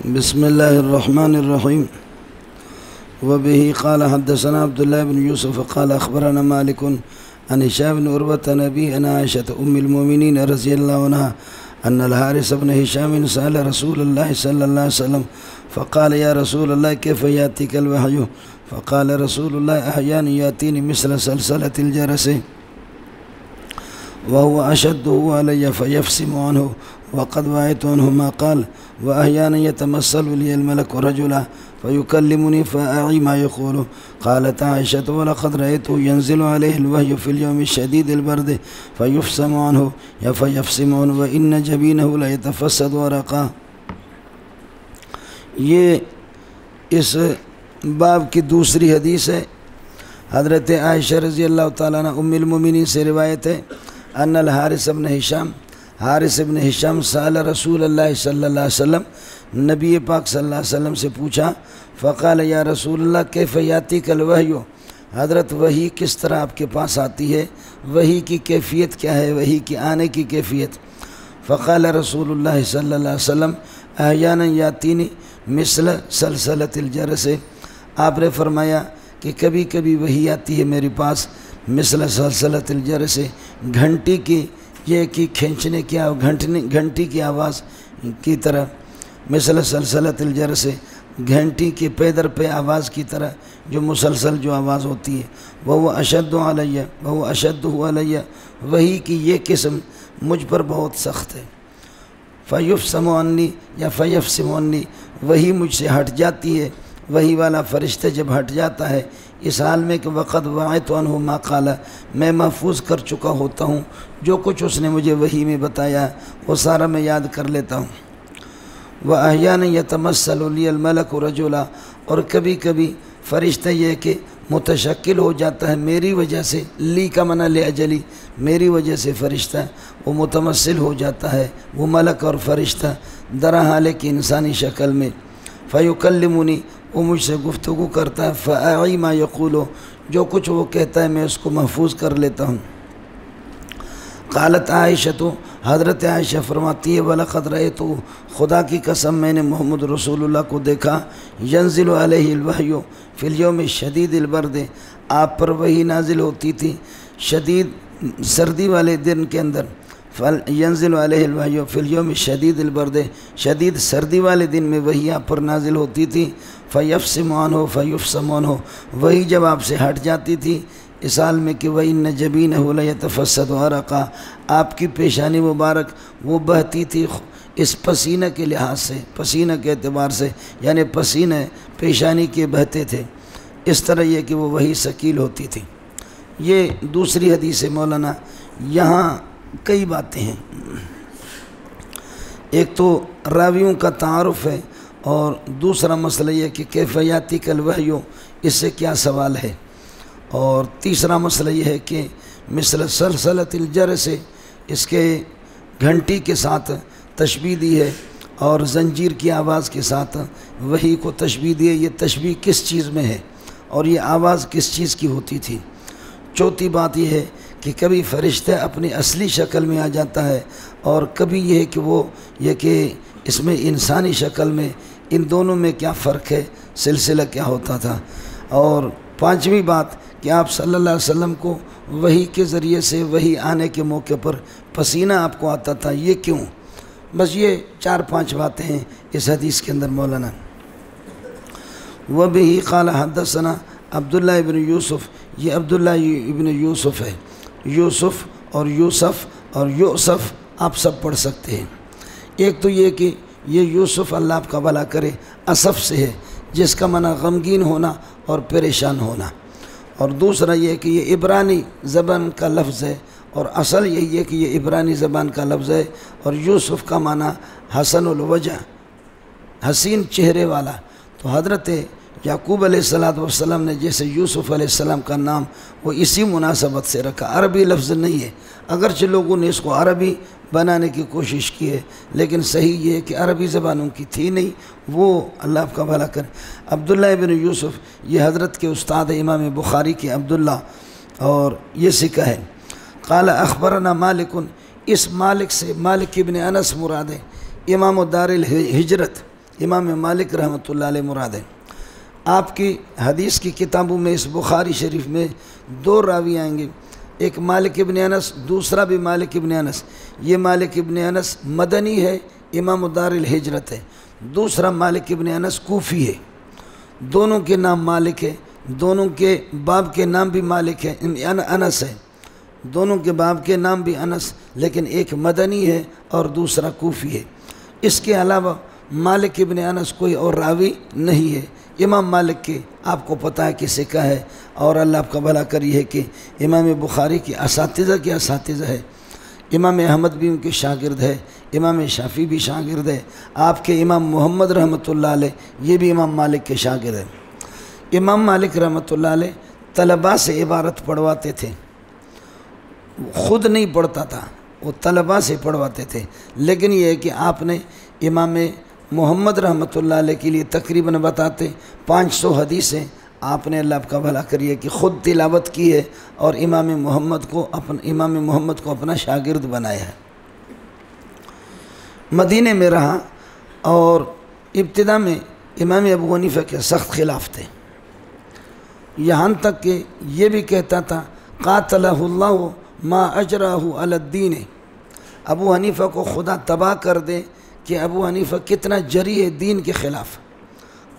بسم الله الرحمن الرحيم. وبه قال حدثنا عبد الله بن يوسف قال أخبرنا مالك عن هشام بن عروة عن أبيه عن عائشة أم المؤمنين رضي الله عنها أن الحارث بن هشام سأل رسول الله صلى الله عليه وسلم فقال يا رسول الله كيف يأتيك الوحي؟ فقال رسول الله أحيانا يأتيني مثل سلسلة الجرس وهو أشده علي فيفسم عنه وقد وعيت عنه ما قال وأحيانا يتمثل لي الملك رجلا فيكلمني فأعي ما يقول. قالت عائشة ولقد رأيته ينزل عليه الوحي في اليوم الشديد البرد فيفسم عنه وإن جبينه لا يتفسد ورقا. یہ اس باب کی دوسری حدیث ہے. حضرت عائشہ رضی اللہ تعالیٰ عنہ ام المؤمنین سے روایت ہے ان الحارث بن ہشام سأل رسول اللہ صلی اللہ علیہ وسلم، نبی پاک صلی اللہ علیہ وسلم سے پوچھا. فقال یا رسول اللہ کیف یاتیک الوحی، حضرت وحی کس طرح آپ کے پاس آتی ہے، وحی کی کیفیت کیا ہے، وحی کی آنے کی کیفیت. فقال رسول اللہ صلی اللہ علیہ وسلم احیانا یاتینی مثل سلسلۃ الجرس، آپ نے فرمایا کہ کبھی کبھی وحی آتی ہے میرے پاس مثل سلسلۃ الجرس، گھنٹی کی، یہ کہ کھینچنے کی گھنٹی کی آواز کی طرح، مثل سلسلۃ الجرس، گھنٹی کے پیدر پہ آواز کی طرح جو مسلسل جو آواز ہوتی ہے. وہ اشد علیہ، وحی کی یہ قسم مجھ پر بہت سخت ہے. فیفسم عنی یا فیفسم عنی، وحی مجھ سے ہٹ جاتی ہے. وحی والا فرشتہ جب ہٹ جاتا ہے اس حال میں کہ وقد وعیت عنہ ما قال، میں محفوظ کر چکا ہوتا ہوں جو کچھ اس نے مجھے وحی میں بتایا وہ سارا میں یاد کر لیتا ہوں. وَأَحْيَانًا يَتَمَثَّلُ لِيَ الْمَلَكُ رَجُلًا، اور کبھی کبھی فرشتہ یہ کہ متشکل ہو جاتا ہے میری وجہ سے، لی کا معنی لِأَجَلِی، میری وجہ سے فرشتہ وہ متمثل ہو جاتا ہے، وہ ملک اور فرشتہ درحال کی انسانی شکل میں. فَيُكَلِّمُنِي، وہ مجھ سے گفتگو کرتا ہے. فَأَعِي مَا يَقُولُ، جو کچھ وہ کہتا ہے میں اس کو محفوظ کر لیتا ہوں. قالت عائشہ، حضرت عائشہ فرماتی ہے وَلَقَدْ رَأَيْتُ، خدا کی قسم میں نے محمد رسول اللہ کو دیکھا، ينزل علیہ الوحی فی اليوم الشدید البرد، آپ پر وحی نازل ہوتی تھی شدید سردی والے دن کے اندر. ينزل علیہ الوحی فی اليوم الشدید البرد، شدید سردی والے دن میں وحی آپ پر نازل ہوتی تھی. فیفسم عنہ، وحی جب آپ سے ہٹ جاتی تھی اس حال میں کہ وَإِنَّ جَبِينَهُ لَيَتَفَسَّدُ عَرَقًا، آپ کی پیشانی مبارک وہ بہتی تھی اس پسینہ کے لحاظ سے، پسینہ کے اعتبار سے، یعنی پسینہ پیشانی کے بہتے تھے، اس طرح یہ کہ وہ وحی ثقیل ہوتی تھی. یہ دوسری حدیث ہے مولانا. یہاں کئی باتیں ہیں. ایک تو راویوں کا تعارف ہے، اور دوسرا مسئلہ یہ کہ کیف یاتیک الوحی، اس سے کیا سوال ہے، اور تیسرا مسئلہ یہ ہے کہ مثل سلسلۃ الجرس، اس کے گھنٹی کے ساتھ تشبیہ دی ہے اور زنجیر کی آواز کے ساتھ وحی کو تشبیہ دی ہے. یہ تشبیہ کس چیز میں ہے اور یہ آواز کس چیز کی ہوتی تھی. چوتھی بات یہ ہے کہ کبھی فرشتہ اپنی اصلی شکل میں آ جاتا ہے، اور کبھی یہ ہے کہ وہ یہ کہ اس میں انسانی شکل میں، ان دونوں میں کیا فرق ہے، سلسلہ کیا ہوتا تھا. اور پانچویں بات کہ آپ صلی اللہ علیہ وسلم کو وحی کے ذریعے سے وحی آنے کے موقع پر پسینہ آپ کو آتا تھا، یہ کیوں؟ بس یہ 4-5 باتیں ہیں اس حدیث کے اندر مولانا. وبہ قال حدثنا عبداللہ ابن یوسف، یہ عبداللہ ابن یوسف ہے. یوسف اور یوسف اور یوسف آپ سب پڑھ سکتے ہیں. ایک تو یہ کہ یہ یوسف اللہ آپ کا بھلا کرے اسف سے ہے، جس کا معنی غمگین ہونا اور پریشان ہونا. اور دوسرا یہ کہ یہ عبرانی زبان کا لفظ ہے، اور اصل یہی ہے کہ یہ عبرانی زبان کا لفظ ہے. اور یوسف کا معنی حسن الوجہ، حسین چہرے والا. تو حضرت یعقوب علیہ السلام نے جیسے یوسف علیہ السلام کا نام وہ اسی مناسبت سے رکھا، عربی لفظ نہیں ہے، اگرچہ لوگوں نے اس کو عربی بنانے کی کوشش کی ہے، لیکن صحیح یہ ہے کہ عربی زبانوں کی تھی نہیں. وہ اللہ آپ کا بھلا کرے. عبداللہ ابن یوسف یہ حضرت کے استاد امام بخاری کے عبداللہ، اور یہ سکہ ہے. قال اخبرنا مالک، اس مالک سے مالک ابن انس مراد ہے، امام دار الہجرت، امام مالک رحمۃ اللہ علیہ مراد ہے۔ آپ کی حدیث کی کتابوں میں اس بخاری شریف میں 2 راوی آئیں گے، ایک مالک ابن انس، دوسرا بھی مالک ابن انس۔ یہ مالک ابن انس مدنی ہے، امام دار الہجرت ہے، دوسرا مالک ابن انس کوفی ہے۔ دونوں کے نام مالک ہے، دونوں کے باپ کے نام بھی مالک ہے، انس ہے، دونوں کے باپ کے نام بھی انس، لیکن ایک مدنی ہے اور دوسرا کوفی ہے۔ اس کے علاوہ مالک ابن انس کوئی اور راوی نہیں ہے۔ امام مالک کے آپ کو پتہ ہے کہ سکہ ہے، اور اللہ آپ کا بھلا کری ہے کہ امام بخاری کی اساتذہ ہے۔ امام احمد بھی ان کے شاگرد ہے، امام شافعی بھی شاگرد ہے، آپ کے امام محمد رحمۃ اللہ علیہ یہ بھی امام مالک کے شاگرد ہیں۔ امام مالک رحمۃ اللہ علیہ طلباء سے عبارت پڑھواتے تھے، خود نہیں پڑھتا تھا، وہ طلباء سے پڑھواتے تھے، لیکن یہ ہے کہ آپ نے امام محمد رحمۃ اللہ علیہ کے لیے تقریباً بتاتے 500 حدیثیں آپ نے اللہ کا بھلا کریے کہ خود تلاوت کی ہے اور امام محمد کو اپنا شاگرد بنایا ہے۔ مدینے میں رہا اور ابتدا میں امام ابو حنیفہ کے سخت خلاف تھے، یہاں تک کہ یہ بھی کہتا تھا قاتلہ اللہ ما اجراہ علی الدین، ابو حنیفہ کو خدا تباہ کر دے کہ ابو حنیفہ کتنا جری ہے دین کے خلاف۔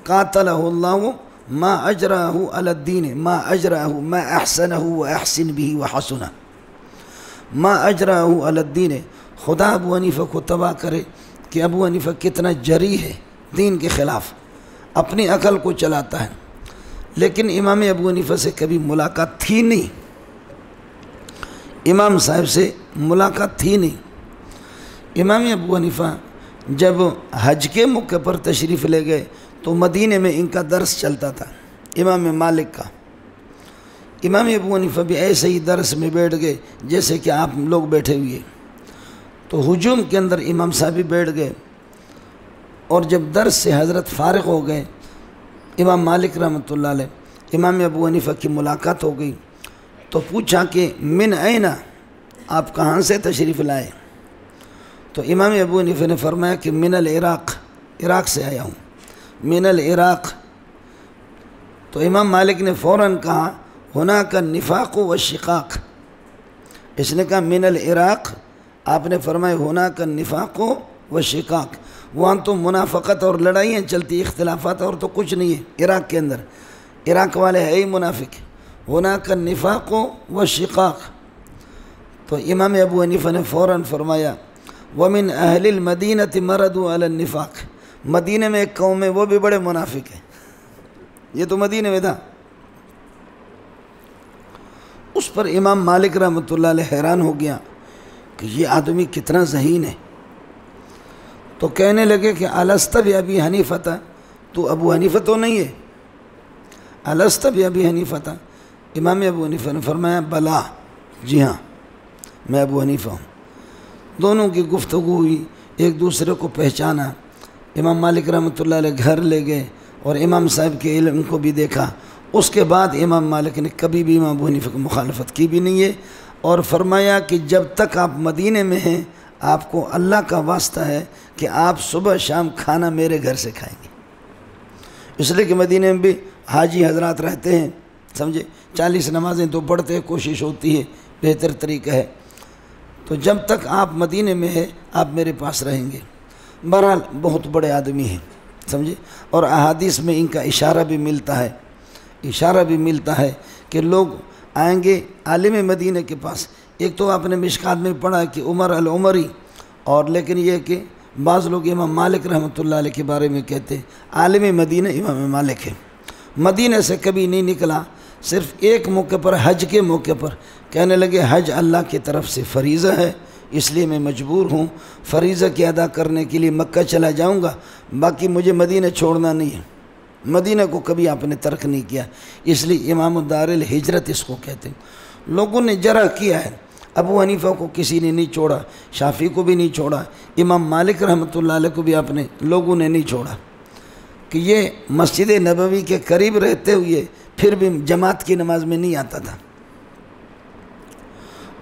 قاتلہ اللہ ما اجراہ علی الدین، ما اجراہ ما احسنہ و احسن به و حسنہ، ما اجراہ علی الدین، خدا ابو حنیفہ کو تباہ کرے کہ ابو حنیفہ کتنا جری ہے دین کے خلاف، اپنی عقل کو چلاتا ہے۔ لیکن امام ابو حنیفہ سے کبھی ملاقات تھی نہیں، امام صاحب سے ملاقات تھی نہیں۔ امام ابو حنیفہ جب حج کے موقع پر تشریف لے گئے تو مدینے میں ان کا درس چلتا تھا امام مالک کا۔ امام ابو حنیفہ بھی ایسے ہی درس میں بیٹھ گئے جیسے کہ آپ لوگ بیٹھے ہوئے، تو ہجوم کے اندر امام صاحب بھی بیٹھ گئے، اور جب درس سے حضرت فارغ ہو گئے امام مالک رحمۃ اللہ علیہ، امام ابو حنیفہ کی ملاقات ہو گئی، تو پوچھا کہ من این، آپ کہاں سے تشریف لائے؟ تو امام ابو حنیفہ نے فرمایا کہ من العراق، عراق سے آیا ہوں، من العراق۔ تو امام مالک نے فوراً کہا ہناک النفاق والشقاق، اس نے کہا من العراق، آپ نے فرمایا ہناک النفاق والشقاق، وہاں تو منافقت اور لڑائیاں چلتی، اختلافات اور تو کچھ نہیں ہے عراق کے اندر، عراق والے ہے ہی منافق، ہناک النفاق والشقاق۔ تو امام ابو حنیفہ نے فوراً فرمایا ومن اہل المدینۃ مردوا علی النفاق، مدینہ میں ایک قوم ہے وہ بھی بڑے منافق ہیں، یہ تو مدینہ میں تھا۔ اس پر امام مالک رحمۃ اللہ علیہ حیران ہو گیا کہ یہ آدمی کتنا ذہین ہے، تو کہنے لگے کہ الست بابی حنیفہ، تو ابو حنیفہ تو نہیں ہے، الست بابی حنیفہ؟ امام ابو حنیفہ نے فرمایا بلا، جی ہاں میں ابو حنیفہ ہوں۔ دونوں کی گفتگو ہوئی، ایک دوسرے کو پہچانا، امام مالک رحمۃ اللہ علیہ گھر لے گئے اور امام صاحب کے علم کو بھی دیکھا۔ اس کے بعد امام مالک نے کبھی بھی امام ابو حنیفہ کی مخالفت کی بھی نہیں ہے، اور فرمایا کہ جب تک آپ مدینے میں ہیں آپ کو اللہ کا واسطہ ہے کہ آپ صبح شام کھانا میرے گھر سے کھائیں گے، اس لیے کہ مدینے میں بھی حاجی حضرات رہتے ہیں، سمجھے، 40 نمازیں تو پڑھتے ہیں، کوشش ہوتی ہے، بہتر طریقہ ہے، تو جب تک آپ مدینے میں ہیں آپ میرے پاس رہیں گے۔ بہرحال بہت بڑے آدمی ہیں، سمجھے، اور احادیث میں ان کا اشارہ بھی ملتا ہے کہ لوگ آئیں گے عالم مدینہ کے پاس۔ ایک تو آپ نے مشکات میں پڑھا کہ عمر العمری، اور لیکن یہ کہ بعض لوگ امام مالک رحمۃ اللہ علیہ کے بارے میں کہتے ہیں عالم مدینہ امام مالک ہے، مدینہ سے کبھی نہیں نکلا، صرف ایک موقع پر، حج کے موقع پر کہنے لگے حج اللہ کی طرف سے فریضہ ہے، اس لیے میں مجبور ہوں فریضہ کی ادا کرنے کے لیے مکہ چلا جاؤں گا، باقی مجھے مدینہ چھوڑنا نہیں ہے۔ مدینہ کو کبھی آپ نے ترک نہیں کیا، اس لیے امام دار الہجرت اس کو کہتے ہیں۔ لوگوں نے جرح کیا ہے، ابو حنیفہ کو کسی نے نہیں چھوڑا، شافعی کو بھی نہیں چھوڑا، امام مالک رحمۃ اللہ علیہ کو بھی لوگوں نے نہیں چھوڑا، کہ یہ مسجد نبوی کے قریب رہتے ہوئے پھر بھی جماعت کی نماز میں نہیں آتا تھا۔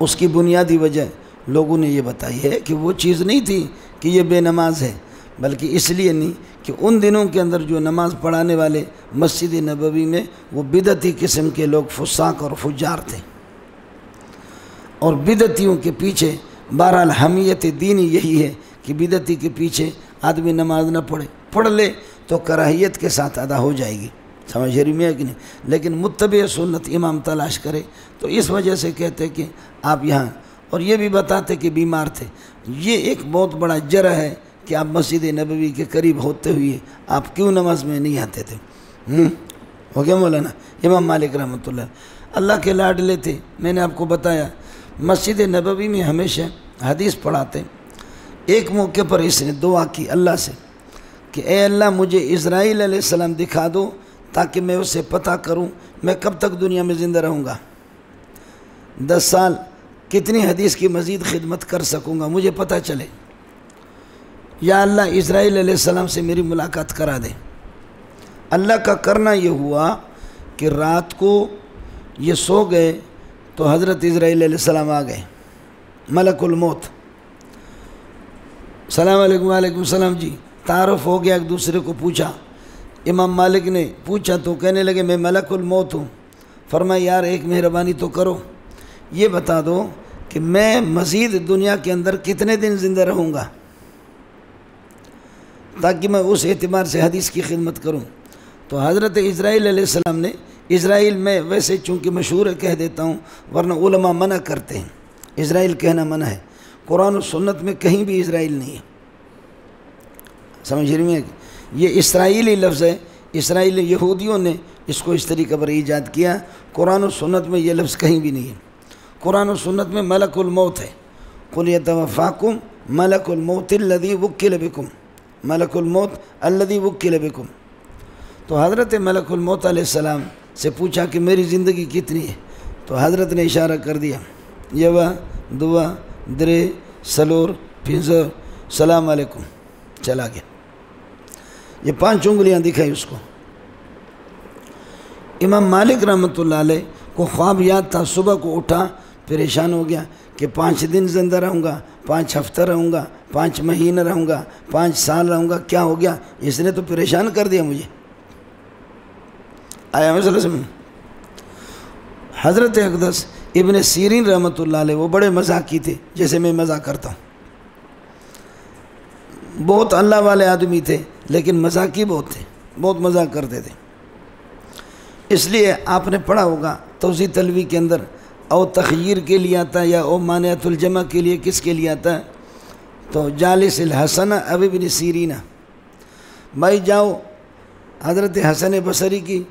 اس کی بنیادی وجہ لوگوں نے یہ بتائی ہے کہ وہ چیز نہیں تھی کہ یہ بے نماز ہے، بلکہ اس لیے نہیں کہ ان دنوں کے اندر جو نماز پڑھانے والے مسجد نبوی میں وہ بدعتی قسم کے لوگ فساق اور فجار تھے، اور بدعتیوں کے پیچھے بہرحال حمیت دینی یہی ہے کہ بدعتی کے پیچھے آدمی نماز نہ پڑھ لے تو کراہیت کے ساتھ ادا ہو جائے گی، سمجھ رہی میں ہے کہ نہیں، لیکن متبع سنت امام تلاش کرے۔ تو اس وجہ سے کہتے کہ آپ یہاں، اور یہ بھی بتاتے کہ بیمار تھے۔ یہ ایک بہت بڑا جرح ہے کہ آپ مسجد نبوی کے قریب ہوتے ہوئے آپ کیوں نماز میں نہیں آتے تھے؟ ہو گیا مولانا؟ امام مالک رحمۃ اللہ کے لاڈلے تھے۔ میں نے آپ کو بتایا مسجد نبوی میں ہمیشہ حدیث پڑھاتے، ایک موقع پر اس نے دعا کی اللہ سے کہ اے اللہ مجھے اسرائیل علیہ السلام دکھا دو تاکہ میں اسے پتہ کروں میں کب تک دنیا میں زندہ رہوں گا، 10 سال کتنی حدیث کی مزید خدمت کر سکوں گا، مجھے پتہ چلے۔ یا اللہ اسرائیل علیہ السلام سے میری ملاقات کرا دے۔ اللہ کا کرنا یہ ہوا کہ رات کو یہ سو گئے تو حضرت اسرائیل علیہ السلام آ گئے، ملک الموت۔ السلام علیکم، وعلیکم السلام جی، تعارف ہو گیا، ایک دوسرے کو پوچھا۔ امام مالک نے پوچھا تو کہنے لگے میں ملک الموت ہوں۔ فرمایا یار ایک مہربانی تو کرو، یہ بتا دو کہ میں مزید دنیا کے اندر کتنے دن زندہ رہوں گا تاکہ میں اس اعتبار سے حدیث کی خدمت کروں۔ تو حضرت اسرائیل علیہ السلام نے، اسرائیل میں ویسے چونکہ مشہور ہے کہہ دیتا ہوں ورنہ علماء منع کرتے ہیں، اسرائیل کہنا منع ہے، قرآن و سنت میں کہیں بھی اسرائیل نہیں ہے، سمجھ رہی ہیں؟ یہ اسرائیلی لفظ ہے، اسرائیلی یہودیوں نے اس کو اس طریقے پر ایجاد کیا، قرآن و سنت میں یہ لفظ کہیں بھی نہیں ہے۔ قرآن و سنت میں ملک الموت ہے، قل یتوفاکم ملک الموت الذی وکل بکم، ملک الموت الذی وکل بکم۔ تو حضرت ملک الموت علیہ السلام سے پوچھا کہ میری زندگی کتنی ہے، تو حضرت نے اشارہ کر دیا، یوا دوا درے سلور پھنسر سلام علیکم، چلا گیا۔ یہ 5 انگلیاں دکھائی اس کو۔ امام مالک رحمۃ اللہ علیہ کو خواب یاد تھا، صبح کو اٹھا پریشان ہو گیا کہ 5 دن زندہ رہوں گا، 5 ہفتہ رہوں گا، 5 مہینہ رہوں گا، 5 سال رہوں گا، کیا ہو گیا؟ اس نے تو پریشان کر دیا مجھے۔ آیا مسئلہ سمجھ؟ حضرت اقدس ابن سیرین رحمۃ اللہ علیہ وہ بڑے مزاقی تھے، جیسے میں مزاق کرتا ہوں، بہت اللہ والے آدمی تھے لیکن مزاقی بہت تھے، بہت مزاق کرتے تھے۔ اس لیے آپ نے پڑھا ہوگا توضیح تلوی کے اندر او تخیر کے لیے آتا ہے یا او مانعۃ الجمع کے لیے، کس کے لیے آتا ہے؟ تو جالس الحسن اب ابن سیرین، بھائی جاؤ حضرت حسن بصری کی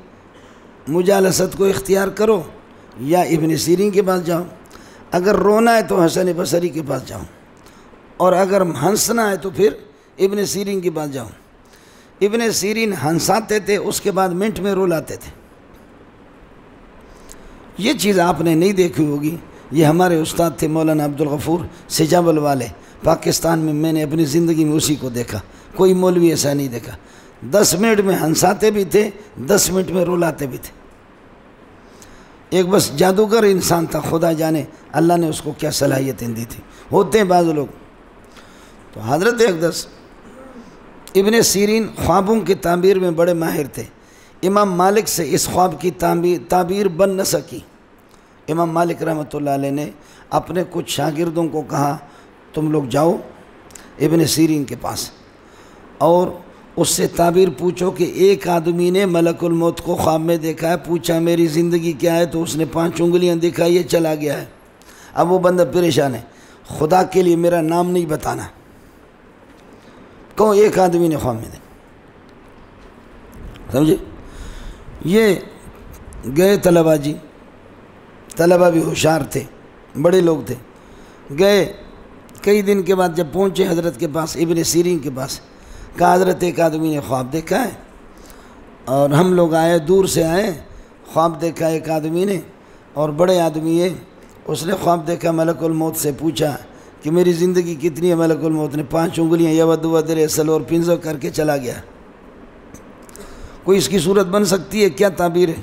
مجالست کو اختیار کرو یا ابن سیرین کے پاس جاؤ، اگر رونا ہے تو حسن بصری کے پاس جاؤ، اور اگر ہنسنا ہے تو پھر ابن سیرین کے پاس جاؤ۔ ابن سیرین ہنساتے تھے، اس کے بعد منٹ میں رولاتے تھے۔ یہ چیز آپ نے نہیں دیکھی ہوگی، یہ ہمارے استاد تھے مولانا عبدالغفور سجاول والے، پاکستان میں نے اپنی زندگی میں اسی کو دیکھا، کوئی مولوی ایسا نہیں دیکھا، 10 منٹ میں ہنساتے بھی تھے، 10 منٹ میں رلاتے بھی تھے۔ ایک بس جادوگر انسان تھا، خدا جانے اللہ نے اس کو کیا صلاحیتیں دی تھی، ہوتے ہیں بعض لوگ۔ تو حضرت اقدس ابن سیرین خوابوں کی تعبیر میں بڑے ماہر تھے، امام مالک سے اس خواب کی تعبیر بن نہ سکی۔ امام مالک رحمۃ اللہ علیہ نے اپنے کچھ شاگردوں کو کہا تم لوگ جاؤ ابن سیرین کے پاس اور اس سے تعبیر پوچھو کہ ایک آدمی نے ملک الموت کو خواب میں دیکھا ہے، پوچھا میری زندگی کیا ہے تو اس نے 5 انگلیاں دکھائی، یہ چلا گیا ہے۔ اب وہ بندہ پریشان ہے، خدا کے لیے میرا نام نہیں بتانا، کہو ایک آدمی نے خواب میں دیکھا، سمجھے؟ یہ گئے طلبہ جی، طلبہ بھی ہوشیار تھے، بڑے لوگ تھے، گئے کئی دن کے بعد جب پہنچے حضرت کے پاس، ابن سیرین کے پاس، کہا حضرت ایک آدمی نے خواب دیکھا ہے اور ہم لوگ آئے، دور سے آئے، خواب دیکھا ایک آدمی نے اور بڑے آدمی ہے، اس نے خواب دیکھا، ملک الموت سے پوچھا کہ میری زندگی کتنی ہے، ملک الموت نے 5 انگلیاں یود ودر سلور پنزو کر کے چلا گیا۔ کوئی اس کی صورت بن سکتی ہے؟ کیا تعبیر ہے؟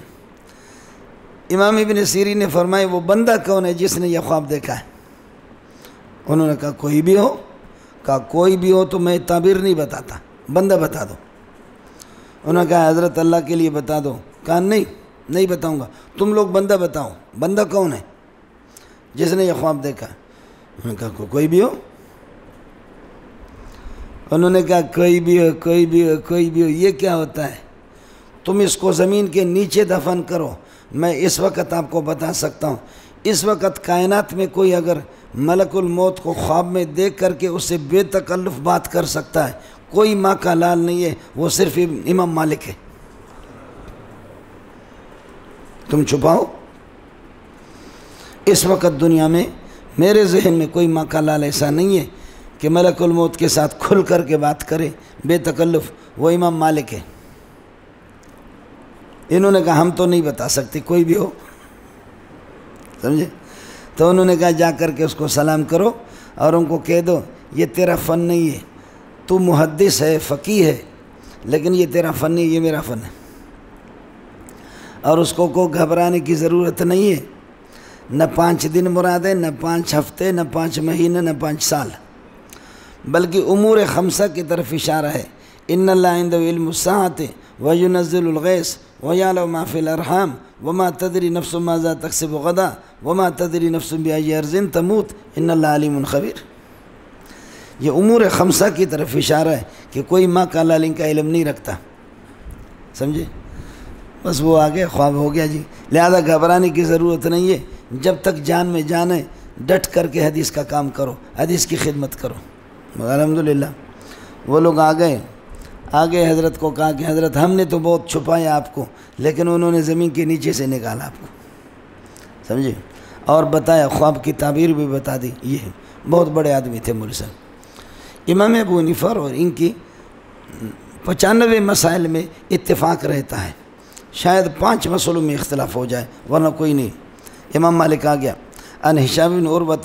امام ابن سیرین نے فرمایا وہ بندہ کون ہے جس نے یہ خواب دیکھا ہے؟ انہوں نے کہا کوئی بھی ہو۔ کہا کوئی بھی ہو تو میں تعبیر نہیں بتاتا، بندہ بتا دو۔ انہوں نے کہا حضرت اللہ کے لیے بتا دو۔ کہا نہیں بتاؤں گا، تم لوگ بندہ بتاؤ۔ بندہ کون ہے جس نے یہ خواب دیکھا؟ انہوں نے کہا کوئی بھی ہو۔ انہوں نے کہا کوئی بھی ہو، کوئی بھی ہو، کوئی بھی ہو، یہ کیا ہوتا ہے؟ تم اس کو زمین کے نیچے دفن کرو، میں اس وقت آپ کو بتا سکتا ہوں۔ اس وقت کائنات میں کوئی اگر ملک الموت کو خواب میں دیکھ کر کے اس سے بے تکلف بات کر سکتا ہے، کوئی ماں کا لال نہیں ہے، وہ صرف امام مالک ہے۔ تم چھپاؤ۔ اس وقت دنیا میں میرے ذہن میں کوئی ماں کا لال ایسا نہیں ہے کہ ملک الموت کے ساتھ کھل کر کے بات کرے بے تکلف، وہ امام مالک ہے۔ انہوں نے کہا ہم تو نہیں بتا سکتے، کوئی بھی ہو، سمجھے؟ تو انہوں نے کہا جا کر کے اس کو سلام کرو اور ان کو کہہ دو یہ تیرا فن نہیں ہے، تو محدث ہے، فقیہ ہے، لیکن یہ تیرا فن نہیں، یہ میرا فن ہے۔ اور اس کو گھبرانے کی ضرورت نہیں ہے، نہ 5 دن مراد ہے، نہ 5 ہفتے، نہ 5 مہینے، نہ 5 سال، بلکہ امور 5 کی طرف اشارہ ہے۔ ان اللہ عنده علم الساعۃ وینزل الغیث ویعلم ما فی الارحام وما تدری نفس ماذا تکسب غدا وما تدری نفس بأی ارض تموت ان اللہ علیم خبیر۔ یہ امور 5 کی طرف اشارہ ہے کہ کوئی ماں کا لال ان کا علم نہیں رکھتا، سمجھے؟ بس وہ آگے خواب ہو گیا جی، لہذا گھبرانے کی ضرورت نہیں ہے۔ جب تک جان میں جان ہے ڈٹ کر کے حدیث کا کام کرو، حدیث کی خدمت کرو۔ الحمدللہ وہ لوگ آگے حضرت کو کہا کہ حضرت ہم نے تو بہت چھپایا آپ کو، لیکن انہوں نے زمین کے نیچے سے نکالا آپ کو، سمجھے؟ اور بتایا، خواب کی تعبیر بھی بتا دی۔ یہ بہت بڑے آدمی تھے مولوی صاحب۔ امام ابو حنیفہ اور ان کی 95 مسائل میں اتفاق رہتا ہے، شاید 5 مسئلوں میں اختلاف ہو جائے ورنہ کوئی نہیں۔ امام مالک آ گیا، ان ہشام بن عروہ،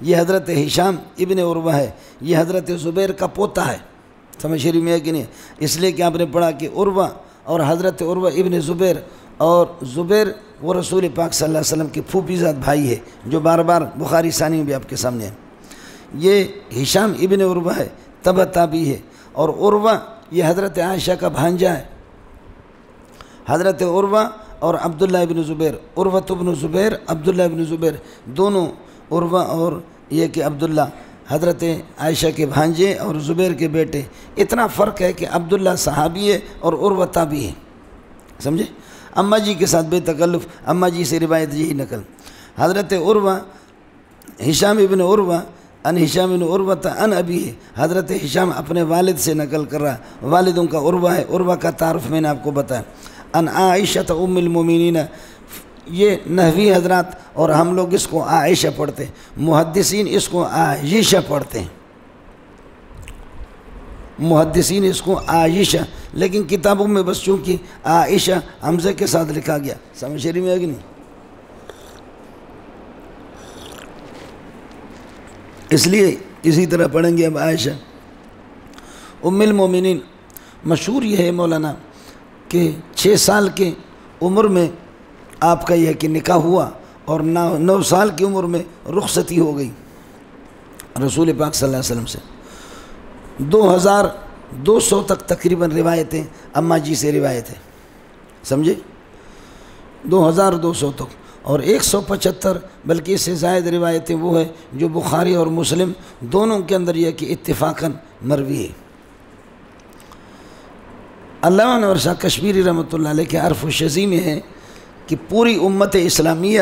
یہ حضرت ہشام ابن عروہ ہے، یہ حضرت زبیر کا پوتا ہے، سمجھ رہی میں ہے کہ نہیں؟ اس لیے کہ آپ نے پڑھا کہ عروہ اور حضرت عروہ ابن زبیر، اور زبیر وہ رسول پاک صلی اللہ علیہ وسلم کے پھوپھی زاد بھائی ہے، جو بار بار بخاری ثانی میں بھی آپ کے سامنے ہے۔ یہ ہشام ابن عروہ ہے، تبع تابعی ہے، اور عروہ یہ حضرت عائشہ کا بھانجا ہے۔ حضرت عروہ اور عبداللہ ابن زبیر، عروہ ابن زبیر، عبداللہ ابن زبیر، دونوں عروہ اور یہ کہ عبداللہ حضرت عائشہ کے بھانجے اور زبیر کے بیٹے۔ اتنا فرق ہے کہ عبداللہ صحابی ہے اور عروہ تابعی ہے، سمجھے؟ اماں جی کے ساتھ بے تکلف، اماں جی سے روایت یہی نقل۔ حضرت عروہ ہشام ابن عروہ ان ہشام بن عروہ ان ابی ہے، حضرت ہشام اپنے والد سے نقل کر رہا، والد ان کا عروہ ہے۔ عروہ کا تعارف میں نے آپ کو بتایا۔ ان عائشہ ام المومنین، یہ نحوی حضرات اور ہم لوگ اس کو عائشہ پڑھتے ہیں، محدثین اس کو عائشہ پڑھتے ہیں، محدثین اس کو عائشہ، لیکن کتابوں میں بس چونکہ عائشہ حمزہ کے ساتھ لکھا گیا، سمجھ رہی میں ہے کہ نہیں؟ اس لیے اسی طرح پڑھیں گے اب عائشہ ام المومنین۔ مشہور یہ ہے مولانا کہ 6 سال کے عمر میں آپ کا یہ کہ نکاح ہوا اور 9 سال کی عمر میں رخصتی ہو گئی رسول پاک صلی اللہ علیہ وسلم سے۔ 2200 تک تقریباً روایتیں اماں جی سے روایت ہے، سمجھے؟ 2200 تک، اور 175 بلکہ اس سے زائد روایتیں وہ ہیں جو بخاری اور مسلم دونوں کے اندر یہ کہ اتفاقاً مروی ہے۔ علامہ انور شاہ کشمیری رحمۃ اللہ علیہ کے عرف و شذی میں ہے کہ پوری امت اسلامیہ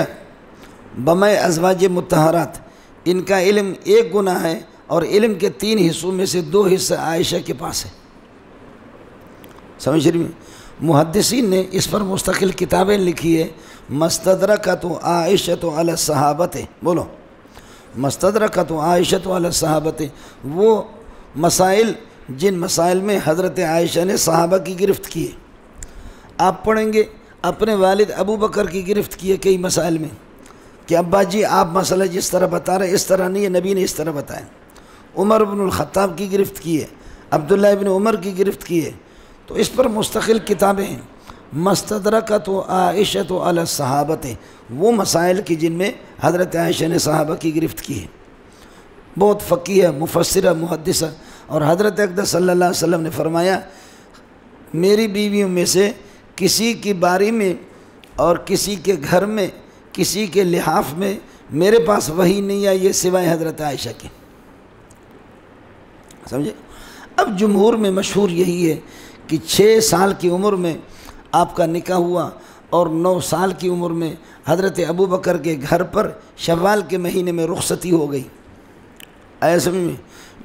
بمائے ازواج مطہرات، ان کا علم 1 گنا ہے، اور علم کے 3 حصوں میں سے 2 حصہ عائشہ کے پاس ہے، سمجھ رہی ہیں؟ محدثین نے اس پر مستقل کتابیں لکھی ہے، مستدرکۃ عائشۃ علی الصحابۃ، بولو مستدرکۃ عائشۃ علی الصحابۃ، وہ مسائل جن مسائل میں حضرت عائشہ نے صحابہ کی گرفت کی ہے۔ آپ پڑھیں گے اپنے والد ابو بکر کی گرفت کی ہے کئی مسائل میں کہ ابا جی آپ مسئلہ جس طرح بتا رہے اس طرح نہیں ہے، نبی نے اس طرح بتایا۔ عمر بن الخطاب کی گرفت کی ہے، عبداللہ ابن عمر کی گرفت کی ہے، تو اس پر مستقل کتابیں ہیں۔ مستدرکۃ عائشۃ علی الصحابۃ، وہ مسائل کی جن میں حضرت عائشہ نے صحابہ کی گرفت کی ہے۔ بہت فقیہ ہے، مفسر ہے، محدث ہے، اور حضرت اقدس صلی اللہ علیہ وسلم نے فرمایا میری بیویوں میں سے کسی کی باری میں اور کسی کے گھر میں کسی کے لحاف میں میرے پاس وحی نہیں آئی ہے سوائے حضرت عائشہ کے. سمجھے؟ اب جمہور میں مشہور یہی ہے کہ 6 سال کی عمر میں آپ کا نکاح ہوا اور 9 سال کی عمر میں حضرت ابو بکر کے گھر پر شوال کے مہینے میں رخصتی ہو گئی. آیا سمجھ میں؟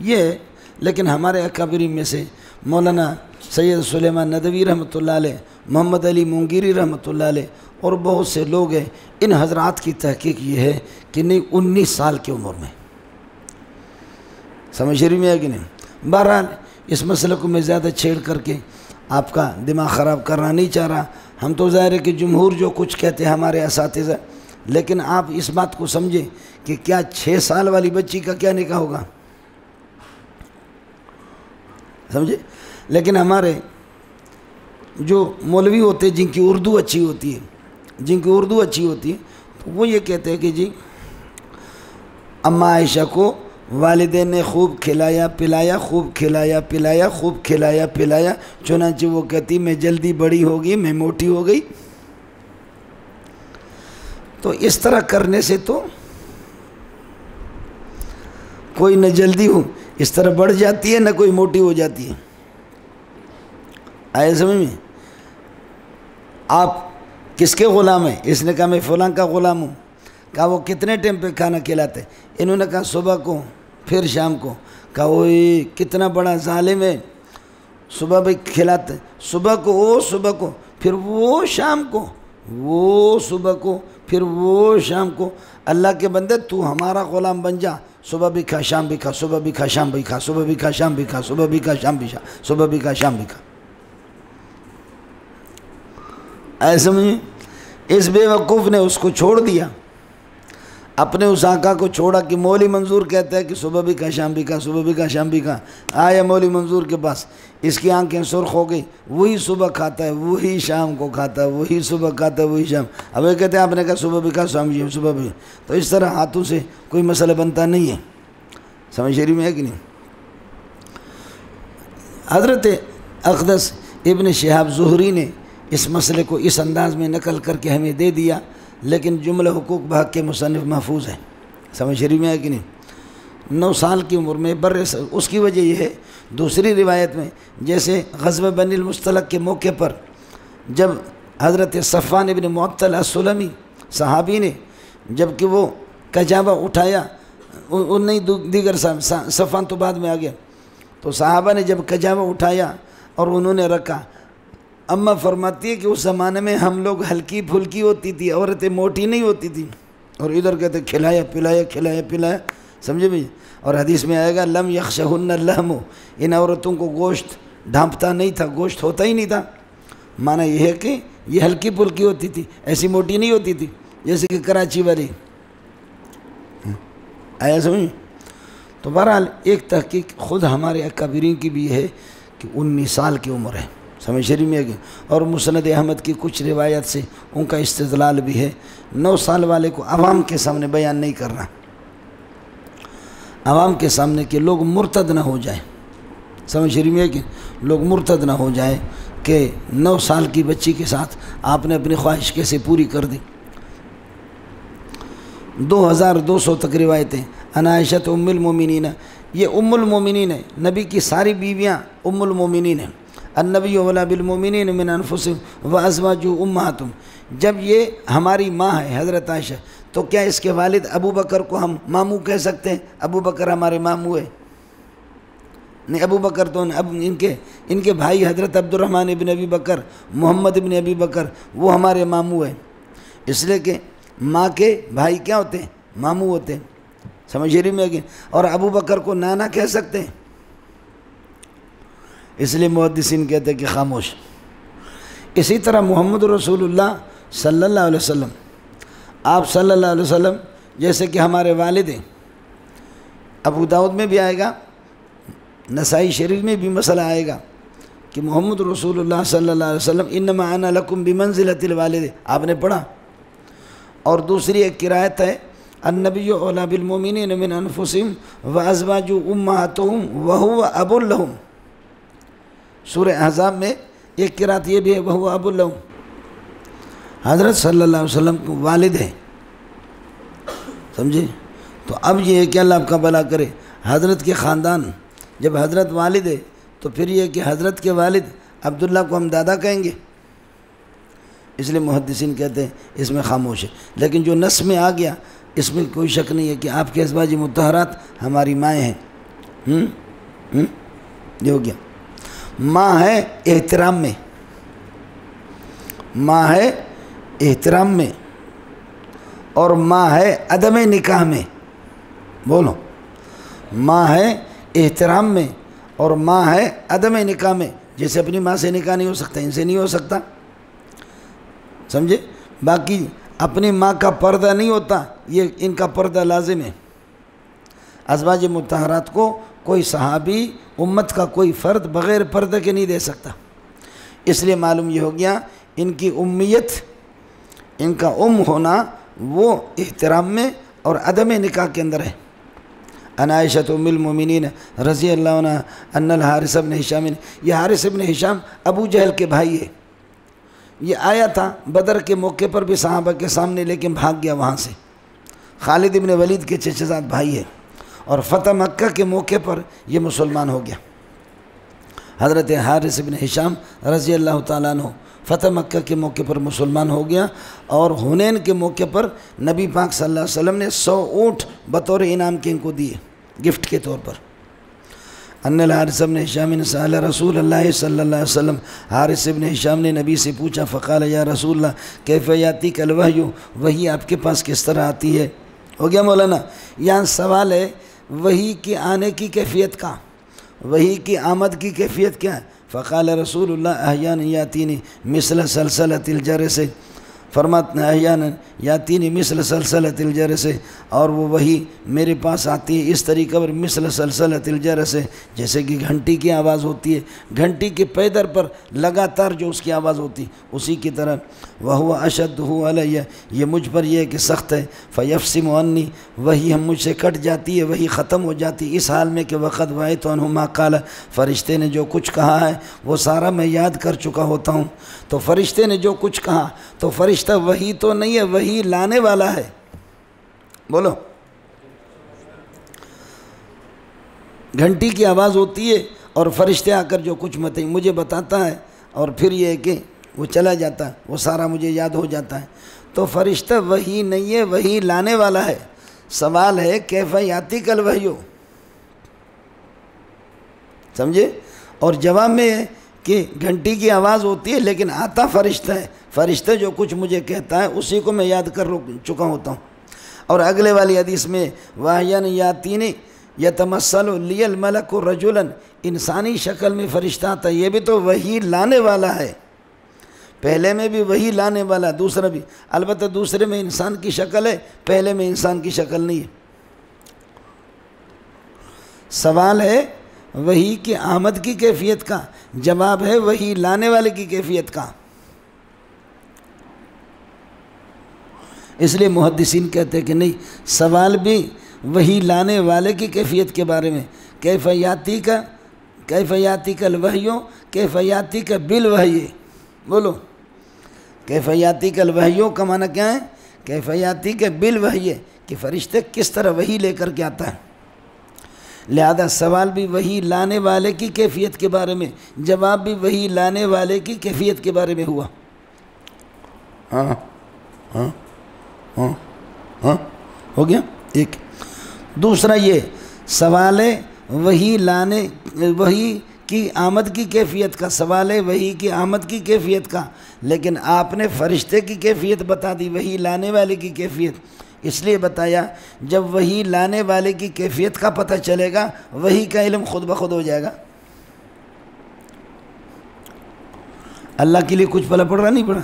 یہ لیکن ہمارے اکابرین میں سے مولانا سید سلیمان ندوی رحمۃ اللہ علیہ، محمد علی مونگیری رحمۃ اللہ علیہ اور بہت سے لوگ ہیں، ان حضرات کی تحقیق یہ ہے کہ نہیں 19 سال کی عمر میں. سمجھ رہی میں ہے کہ نہیں؟ بہرحال اس مسئلے کو میں زیادہ چھیڑ کر کے آپ کا دماغ خراب کرنا نہیں چاہ رہا. ہم تو ظاہر ہے کہ جمہور جو کچھ کہتے ہیں ہمارے اساتذہ، لیکن آپ اس بات کو سمجھیں کہ کیا 6 سال والی بچی کا کیا نکاح ہوگا؟ سمجھے؟ لیکن ہمارے جو مولوی ہوتے جن کی اردو اچھی ہوتی ہے تو وہ یہ کہتے ہیں کہ جی اماں عائشہ کو والدین نے خوب کھلایا پلایا، چنانچہ وہ کہتی میں جلدی بڑی ہوگی، میں موٹی ہو گئی. تو اس طرح کرنے سے تو کوئی نہ جلدی ہو اس طرح بڑھ جاتی ہے نہ کوئی موٹی ہو جاتی ہے. آئے سمجھ میں؟ آپ کس کے غلام ہیں؟ اس نے کہا میں فلاں کا غلام ہوں. کہا وہ کتنے ٹائم پہ کھانا کھلاتے؟ انہوں نے کہا صبح کو پھر شام کو. کہا وہی کتنا بڑا ظالم ہے، صبح بھی کھلاتے، صبح کو پھر وہ شام کو، وہ صبح کو پھر وہ شام کو. اللہ کے بندے تو ہمارا غلام بن جا، صبح بھی کھا شام بھی کھا، صبح بھی کھا شام بھی کھا، صبح بھی کھا شام بھی کھا، صبح بھی کھا شام بھی کھا، صبح بھی کھا شام بھی کھا. ایسے میں اس بے وقوف نے اس کو چھوڑ دیا، اپنے اس آقا کو چھوڑا کہ مولی منظور کہتا ہے کہ صبح بھی کھا شام بھی کھا، صبح بھی کھا شام بھی کھا. آیا مولی منظور کے پاس، اس کی آنکھیں سرخ ہو گئی، وہی صبح کھاتا ہے، وہی شام کو کھاتا ہے، وہی صبح کھاتا ہے، وہی شام. اب یہ کہتے ہیں آپ نے کہا صبح بھی کھا شام بھی، صبح بھی. تو اس طرح ہاتھوں سے کوئی مسئلہ بنتا نہیں ہے. سمجھ شریف میں ہے کہ نہیں؟ حضرت اقدس ابن شہاب زہری نے اس مسئلے کو اس انداز میں نقل کر کے ہمیں دے دیا، لیکن جملہ حقوق بحق کے مصنف محفوظ ہے. سمجھ شریف میں ہے کہ نہیں؟ 9 سال کی عمر میں اس کی وجہ یہ ہے، دوسری روایت میں جیسے غزوہ بنی المصطلق کے موقع پر جب حضرت صفوان ابن معطل السلمی صحابی نے جب کہ وہ کجاوہ اٹھایا، نہیں دیگر صفوان تو بعد میں آ گیا، تو صحابہ نے جب کجاوہ اٹھایا اور انہوں نے رکھا، اماں فرماتی ہے کہ اس زمانے میں ہم لوگ ہلکی پھلکی ہوتی تھی، عورتیں موٹی نہیں ہوتی تھی، اور ادھر کہتے کھلایا پلایا. سمجھے بھائی؟ اور حدیث میں آئے گا لم یخشہن اللحم، ان عورتوں کو گوشت ڈھانپتا نہیں تھا، گوشت ہوتا ہی نہیں تھا. معنی یہ ہے کہ یہ ہلکی پھلکی ہوتی تھی، ایسی موٹی نہیں ہوتی تھی جیسے کہ کراچی والی. آیا سمجھ؟ تو بہرحال ایک تحقیق خود ہمارے اکابرین کی بھی ہے کہ 19 سال کی عمر ہے. سمجھ شریف میں ہے کہ؟ اور مسند احمد کی کچھ روایت سے ان کا استدلال بھی ہے. 9 سال والے کو عوام کے سامنے بیان نہیں کرنا، عوام کے سامنے کہ لوگ مرتد نہ ہو جائیں. سمجھ شریف میں ہے کہ لوگ مرتد نہ ہو جائیں کہ 9 سال کی بچی کے ساتھ آپ نے اپنی خواہش کیسے پوری کر دی. 2200 تک روایتیں. ان عائشہ ام المومنین، یہ ام المومنین ہے، نبی کی ساری بیویاں ام المومنین ہیں. النبی اولی بالمومنین من انفسہم وازواجہ امہاتہم. جب یہ ہماری ماں ہے حضرت عائشہ، تو کیا اس کے والد ابو بکر کو ہم ماموں کہہ سکتے ہیں؟ ابو بکر ہمارے ماموں ہے؟ نہیں، ابو بکر تو اب ان کے بھائی حضرت عبد الرحمن ابن ابی بکر، محمد ابن ابی بکر، وہ ہمارے ماموں ہیں. اس لیے کہ ماں کے بھائی کیا ہوتے ہیں؟ ماموں ہوتے ہیں. سمجھ رہی میں کہ؟ اور ابو بکر کو نانا کہہ سکتے ہیں؟ اس لیے محدثین کہتے ہیں کہ خاموش. اسی طرح محمد رسول اللہ صلی اللہ علیہ وسلم، آپ صلی اللہ علیہ وسلم جیسے کہ ہمارے والد ہیں. ابو داؤد میں بھی آئے گا، نسائی شریف میں بھی مسئلہ آئے گا کہ محمد رسول اللہ صلی اللہ علیہ وسلم انما انا لکم بمنزلۃ الوالد، آپ نے پڑھا. اور دوسری ایک قرائت ہے النبی اولیٰ بالمؤمنین من انفسہم وازواجہ امہاتہم وہو اب لہم۔ سورہ احزاب میں ایک قرات یہ بھی ہے وہو اب لہم، حضرت صلی اللہ علیہ وسلم کو والد ہے، سمجھے؟ تو اب یہ ہے کہ اللہ آپ کا بھلا کرے، حضرت کے خاندان جب حضرت والد ہے تو پھر یہ کہ حضرت کے والد عبداللہ کو ہم دادا کہیں گے، اس لیے محدثین کہتے ہیں اس میں خاموش ہے، لیکن جو نص میں آ گیا اس میں کوئی شک نہیں ہے کہ آپ کے ازواج مطہرات ہماری مائیں ہیں۔ یہ ہو گیا۔ ماں ہے احترام میں، ماں ہے احترام میں، اور ماں ہے عدم نکاح میں۔ بولو، ماں ہے احترام میں اور ماں ہے عدم نکاح میں۔ جیسے اپنی ماں سے نکاح نہیں ہو سکتا، ان سے نہیں ہو سکتا، سمجھے؟ باقی اپنی ماں کا پردہ نہیں ہوتا، یہ ان کا پردہ لازم ہے۔ ازواج مطہرات کو کوئی صحابی امت کا کوئی فرد بغیر پردہ کے نہیں دے سکتا، اس لیے معلوم یہ ہو گیا ان کی امیت، ان کا ہونا وہ احترام میں اور عدم نکاح کے اندر ہے۔ ان عائشہ ام المؤمنین رضی اللہ عنہ ان الحارث بن ہشام، یہ حارث بن ہشام ابو جہل کے بھائی ہے، یہ آیا تھا بدر کے موقع پر بھی صحابہ کے سامنے، لیکن بھاگ گیا وہاں سے۔ خالد بن ولید کے چچا زاد بھائی ہے، اور فتح مکہ کے موقع پر یہ مسلمان ہو گیا۔ حضرت حارث بن ہشام رضی اللہ تعالیٰ عنہ فتح مکہ کے موقع پر مسلمان ہو گیا، اور حنین کے موقع پر نبی پاک صلی اللہ علیہ وسلم نے 100 اونٹ بطور انعام کے ان کو دیے، گفٹ کے طور پر۔ ان الحارث بن ہشام سأل رسول اللہ صلی اللہ علیہ وسلم، حارث بن ہشام نے نبی سے پوچھا، فقال یا رسول اللہ کیف یاتیک الوحی، وحی آپ کے پاس کس طرح آتی ہے؟ ہو گیا مولانا؟ یہاں سوال ہے وحی کی آنے کی کیفیت کا، وحی کی آمد کی کیفیت کیا ہے؟ فقال رسول اللہ احیانا یاتینی مثل سلسلۃ الجرس، فرماتے ہیں احیانا یاتینی مثل سلسلۃ الجرس، اور وہ وحی میرے پاس آتی ہے اس طریقے پر مثل سلسلۃ الجرس، جیسے کہ گھنٹی کی آواز ہوتی ہے، گھنٹی کے پیدر پر لگاتار جو اس کی آواز ہوتی اسی کی طرح۔ وہو اشدہ علیہ، یہ مجھ پر یہ ہے کہ سخت ہے، فیفصم عنی، وہی ہم مجھ سے کٹ جاتی ہے، وہی ختم ہو جاتی ہے، اس حال میں کہ وقت وعیت عنہ ما قال، فرشتے نے جو کچھ کہا ہے وہ سارا میں یاد کر چکا ہوتا ہوں۔ تو فرشتے نے جو کچھ کہا، تو فرشتہ وہی تو نہیں ہے، وہی لانے والا ہے۔ بولو، گھنٹی کی آواز ہوتی ہے اور فرشتے آ کر جو کچھ مجھے بتاتا ہے، اور پھر یہ ہے کہ وہ چلا جاتا ہے، وہ سارا مجھے یاد ہو جاتا ہے۔ تو فرشتہ وہی نہیں ہے، وہی لانے والا ہے۔ سوال ہے کیف یاتیک الوحی، سمجھے؟ اور جواب میں ہے کہ گھنٹی کی آواز ہوتی ہے لیکن آتا فرشتہ ہے، فرشتہ جو کچھ مجھے کہتا ہے اسی کو میں یاد کر چکا ہوتا ہوں۔ اور اگلے والی حدیث میں واحیان یاتینی یتمثل لی الملک رجلا، انسانی شکل میں فرشتہ آتا ہے، یہ بھی تو وہی لانے والا ہے، پہلے میں بھی وہی لانے والا، دوسرا بھی، البتہ دوسرے میں انسان کی شکل ہے، پہلے میں انسان کی شکل نہیں ہے۔ سوال ہے وہی کی آمد کی کیفیت کا، جواب ہے وہی لانے والے کی کیفیت کا۔ اس لیے محدثین کہتے ہیں کہ نہیں، سوال بھی وہی لانے والے کی کیفیت کے بارے میں، کیف یاتیک الوحی، کیف یاتیک بالوحی۔ بولو، کیف یاتیک الوحی کا معنی کیا ہے؟ کیف یاتیک بالوحی، کہ فرشتے کس طرح وحی لے کر کے آتا ہے۔ لہذا سوال بھی وہی لانے والے کی کیفیت کے بارے میں، جواب بھی وہی لانے والے کی کیفیت کے بارے میں ہوا۔ ہاں ہاں ہاں ہاں، ہو گیا ایک۔ دوسرا یہ سوال ہے وہی کی آمد کی کیفیت کا، سوال ہے وہی کی آمد کی کیفیت کا، لیکن آپ نے فرشتے کی کیفیت بتا دی، وہی لانے والے کی کیفیت اس لیے بتایا، جب وہی لانے والے کی کیفیت کا پتہ چلے گا وہی کا علم خود بخود ہو جائے گا۔ اللہ کے لیے کچھ پلا پڑ رہا نہیں پڑا؟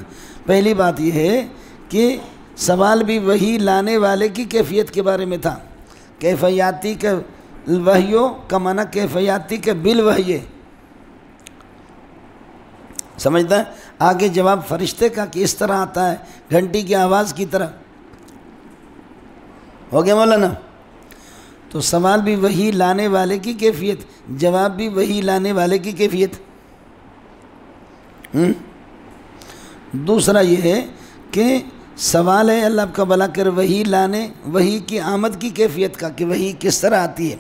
پہلی بات یہ ہے کہ سوال بھی وہی لانے والے کی کیفیت کے بارے میں تھا، کیف یاتیک الوحی کا معنی کیف یاتیک بالوحی، سمجھتا ہے؟ آگے جواب فرشتے کا کہ اس طرح آتا ہے، گھنٹی کی آواز کی طرح۔ ہو گیا مولانا؟ تو سوال بھی وہی لانے والے کی کیفیت، جواب بھی وہی لانے والے کی کیفیت۔ دوسرا یہ ہے کہ سوال ہے اللہ آپ کا بھلا کر وہی لانے، وہی کی آمد کی کیفیت کا کہ وہی کس طرح آتی ہے،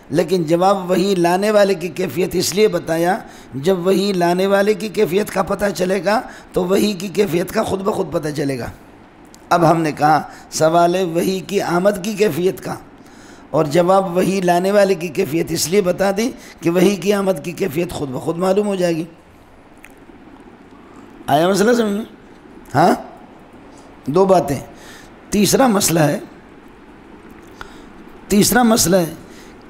لیکن جواب وہی لانے والے کی کیفیت اس لیے بتایا، جب وہی لانے والے کی کیفیت کا پتہ چلے گا تو وہی کی کیفیت کا خود بخود پتہ چلے گا۔ اب ہم نے کہا سوال ہے وہی کی آمد کی کیفیت کا، اور جواب وہی لانے والے کی کیفیت اس لیے بتا دی کہ وہی کی آمد کی کیفیت خود بخود معلوم ہو جائے گی۔ آیا مسئلہ سمجھ میں؟ ہاں، دو باتیں۔ تیسرا مسئلہ ہے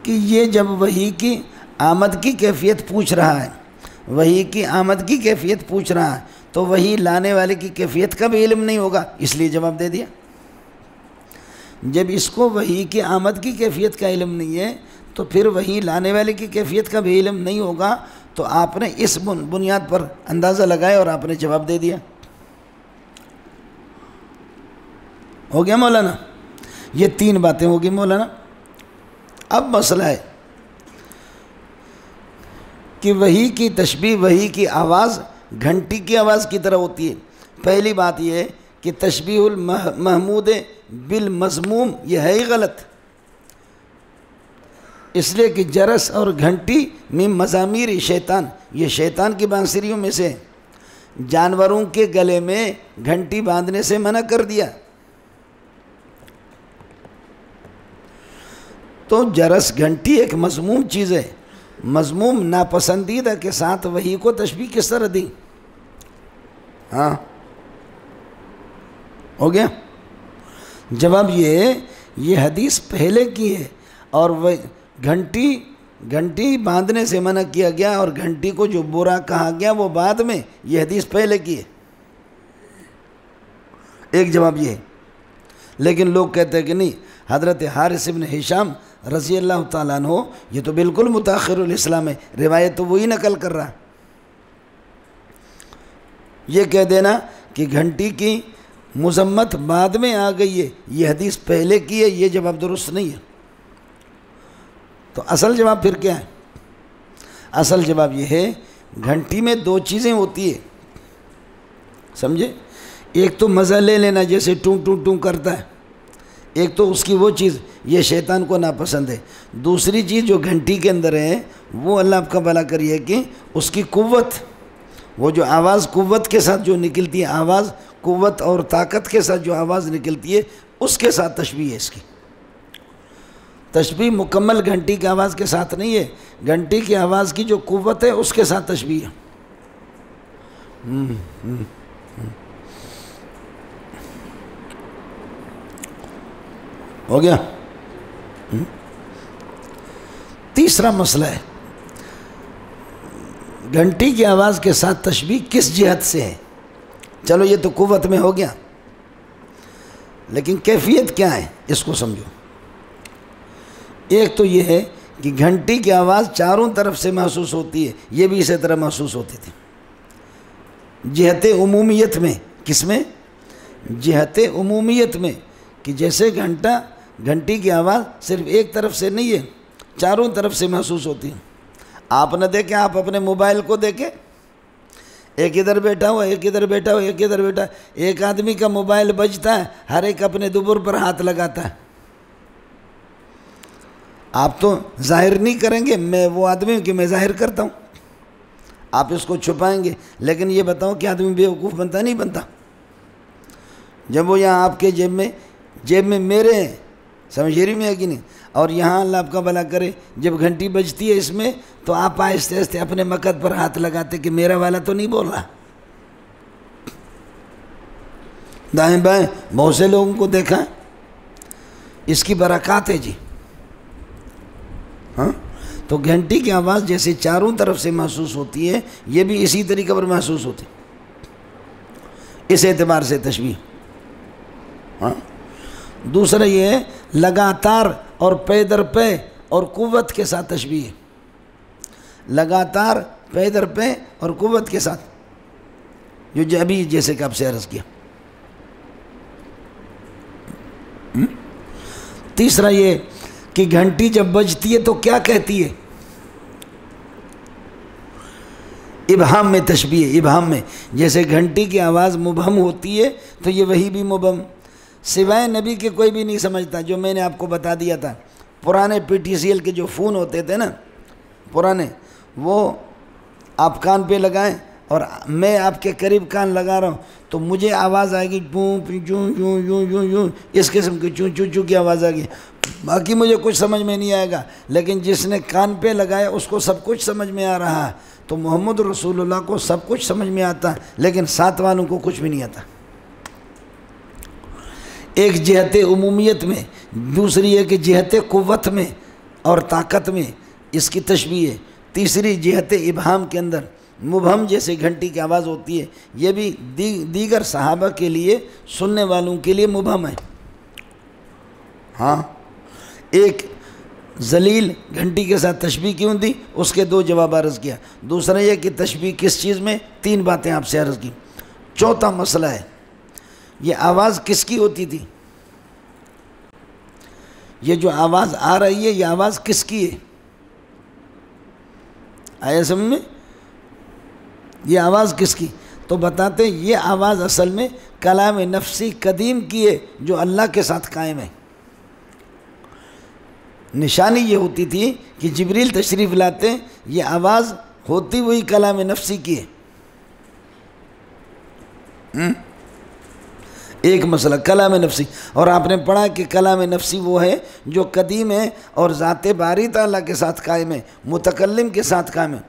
کہ یہ جب وحی کی آمد کی کیفیت پوچھ رہا ہے، وحی کی آمد کی کیفیت پوچھ رہا ہے، تو وحی لانے والے کی کیفیت کا بھی علم نہیں ہوگا، اس لیے جواب دے دیا۔ جب اس کو وحی کی آمد کی کیفیت کا علم نہیں ہے تو پھر وحی لانے والے کی کیفیت کا بھی علم نہیں ہوگا، تو آپ نے اس بنیاد پر اندازہ لگایا اور آپ نے جواب دے دیا۔ ہو گیا مولانا؟ یہ تین باتیں ہوگی مولانا۔ اب مسئلہ ہے کہ وحی کی تشبیہ وحی کی آواز گھنٹی کی آواز کی طرح ہوتی ہے۔ پہلی بات یہ ہے کہ تشبیہ المحمود بالمذموم یہ ہے ہی غلط، اس لیے کہ جرس اور گھنٹی من مزامیر شیطان، یہ شیطان کی بانسریوں میں سے، جانوروں کے گلے میں گھنٹی باندھنے سے منع کر دیا۔ تو جرس گھنٹی ایک مذموم چیز ہے، مذموم ناپسندیدہ کے ساتھ وحی کو تشبیہ کس طرح دی؟ ہاں، ہو گیا؟ جواب یہ حدیث پہلے کی ہے، اور وہ گھنٹی باندھنے سے منع کیا گیا، اور گھنٹی کو جو برا کہا گیا وہ بعد میں، یہ حدیث پہلے کی ہے۔ ایک جواب یہ ہے، لیکن لوگ کہتے ہیں کہ نہیں، حضرت حارث بن ہشام رضی اللہ تعالیٰ عنہ یہ تو بالکل متاخر الاسلام ہے، روایت تو وہی نقل کر رہا۔ یہ کہہ دینا کہ گھنٹی کی مذمت بعد میں آ گئی ہے، یہ حدیث پہلے کی ہے، یہ جواب درست نہیں ہے۔ تو اصل جواب پھر کیا ہے؟ اصل جواب یہ ہے گھنٹی میں دو چیزیں ہوتی ہیں، سمجھے؟ ایک تو مزہ لے لینا جیسے ٹوں ٹوں ٹوں کرتا ہے، ایک تو اس کی وہ چیز یہ شیطان کو ناپسند ہے۔ دوسری چیز جو گھنٹی کے اندر ہے وہ اللہ آپ کا بھلا کریے کہ اس کی قوت، وہ جو آواز قوت کے ساتھ جو نکلتی ہے، آواز قوت اور طاقت کے ساتھ جو آواز نکلتی ہے، اس کے ساتھ تشبیہ ہے اس کی۔ تشبیہ مکمل گھنٹی کی آواز کے ساتھ نہیں ہے، گھنٹی کی آواز کی جو قوت ہے اس کے ساتھ تشبیہ ہے۔ ہو گیا؟ تیسرا مسئلہ ہے گھنٹی کی آواز کے ساتھ تشبیہ کس جہت سے ہے؟ چلو یہ تو قوت میں ہو گیا، لیکن کیفیت کیا ہے اس کو سمجھو۔ ایک تو یہ ہے کہ گھنٹی کی آواز چاروں طرف سے محسوس ہوتی ہے، یہ بھی اسی طرح محسوس ہوتی تھی۔ جہت عمومیت میں، کس میں؟ جہت عمومیت میں، کہ جیسے گھنٹی کی آواز صرف ایک طرف سے نہیں ہے، چاروں طرف سے محسوس ہوتی ہے۔ آپ نہ دیکھیں، آپ اپنے موبائل کو دیکھیں، ایک ادھر بیٹھا ہوا، ایک ادھر بیٹھا ہوا، ایک ادھر بیٹھا، ایک آدمی کا موبائل بجتا ہے، ہر ایک اپنے دبر پر ہاتھ لگاتا ہے۔ آپ تو ظاہر نہیں کریں گے، میں وہ آدمی ہوں کہ میں ظاہر کرتا ہوں، آپ اس کو چھپائیں گے، لیکن یہ بتاؤ کہ آدمی بیوقوف بنتا نہیں بنتا؟ جب وہ یہاں آپ کے جیب میں میرے ہیں، سمجھیری میں ہے کہ نہیں، اور یہاں اللہ آپ کا بھلا کرے جب گھنٹی بجتی ہے اس میں، تو آپ آہستہ آہستہ اپنے مقد پر ہاتھ لگاتے کہ میرا والا تو نہیں بول رہا۔ دائیں بائیں بہت سے لوگوں کو دیکھا، اس کی برکات ہے جی۔ ہاں، تو گھنٹی کی آواز جیسے چاروں طرف سے محسوس ہوتی ہے، یہ بھی اسی طریقے پر محسوس ہوتی ہے، اس اعتبار سے تشبیہ۔ ہاں، دوسرا یہ ہے لگاتار اور پے در پے اور قوت کے ساتھ تشبیہ ہے، لگاتار پے در پے اور قوت کے ساتھ، جو ابھی جیسے کہ آپ سے عرض کیا۔ تیسرا یہ کہ گھنٹی جب بجتی ہے تو کیا کہتی ہے؟ ابہام میں تشبیہ ہے، ابہام میں، جیسے گھنٹی کی آواز مبہم ہوتی ہے تو یہ وہی بھی مبہم، سوائے نبی کے کوئی بھی نہیں سمجھتا۔ جو میں نے آپ کو بتا دیا تھا، پرانے پی ٹی سی ایل کے جو فون ہوتے تھے نا پرانے، وہ آپ کان پہ لگائیں اور میں آپ کے قریب کان لگا رہا ہوں تو مجھے آواز آئے گی چوں چوں چوں چوں چوں چوں، اس قسم کی چوں چوں چوں کی آواز آئے گی، باقی مجھے کچھ سمجھ میں نہیں آئے گا۔ لیکن جس نے کان پہ لگایا اس کو سب کچھ سمجھ میں آ رہا ہے۔ تو محمد رسول اللہ کو سب کچھ سمجھ میں آتا لیکن ساتھ والوں کو کچھ بھی نہیں آتا۔ ایک جہت عمومیت میں، دوسری ایک جہت قوت میں اور طاقت میں اس کی تشبیہ ہے، تیسری جہت ابہام کے اندر مبہم جیسے گھنٹی کی آواز ہوتی ہے، یہ بھی دیگر صحابہ کے لیے، سننے والوں کے لیے مبہم ہے۔ ہاں، ایک ذلیل گھنٹی کے ساتھ تشبیہ کیوں دی، اس کے دو جواب عرض کیا۔ دوسرا یہ کہ تشبیہ کس چیز میں، تین باتیں آپ سے عرض کی۔ چوتھا مسئلہ ہے یہ آواز کس کی ہوتی تھی؟ یہ جو آواز آ رہی ہے یہ آواز کس کی ہے؟ آیا سمجھ میں؟ یہ آواز کس کی؟ تو بتاتے ہیں یہ آواز اصل میں کلام نفسی قدیم کی ہے جو اللہ کے ساتھ قائم ہے۔ نشانی یہ ہوتی تھی کہ جبریل تشریف لاتے ہیں، یہ آواز ہوتی ہوئی کلام نفسی کی ہے۔ ایک مسئلہ کلام نفسی، اور آپ نے پڑھا کہ کلام نفسی وہ ہے جو قدیم ہے اور ذات باری تعالیٰ کے ساتھ قائم ہے، متکلم کے ساتھ قائم ہے۔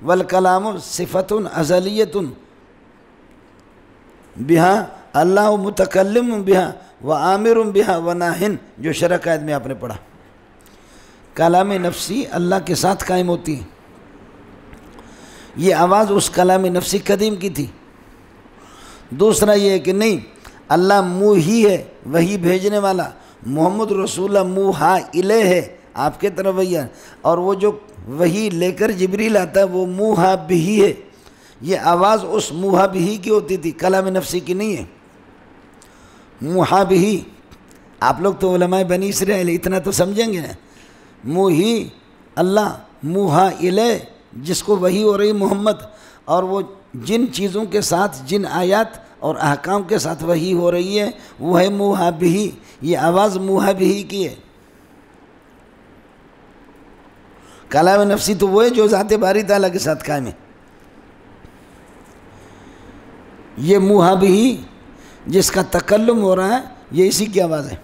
والکلام صفت ازلیت بہا اللہ متکلم بہا وآمر بہا وناہن، جو شرح قائد میں آپ نے پڑھا۔ کلام نفسی اللہ کے ساتھ قائم ہوتی ہے، یہ آواز اس کلام نفسی قدیم کی تھی۔ دوسرا یہ ہے کہ نہیں، اللہ موحی ہے، وہی بھیجنے والا، محمد رسول اللہ موحا الیہ ہے، آپ کے طرف وہی ہے، اور وہ جو وہی لے کر جبریل آتا ہے وہ موحا بہی ہے۔ یہ آواز اس موحا بہی کی ہوتی تھی، کلام نفسی کی نہیں ہے۔ موحا بہی، آپ لوگ تو علماء بنی اسرائیل اتنا تو سمجھیں گے، موحی اللہ، موحا الیہ جس کو وحی ہو رہی محمد، اور وہ جن چیزوں کے ساتھ، جن آیات اور احکام کے ساتھ وحی ہو رہی ہے وہ ہے موحا بہی، یہ آواز موحا بہی کی ہے۔ کلام نفسی تو وہ ہے جو ذات باری تعالیٰ کے ساتھ قائم ہے، یہ موحا بہی جس کا تکلم ہو رہا ہے یہ اسی کی آواز ہے۔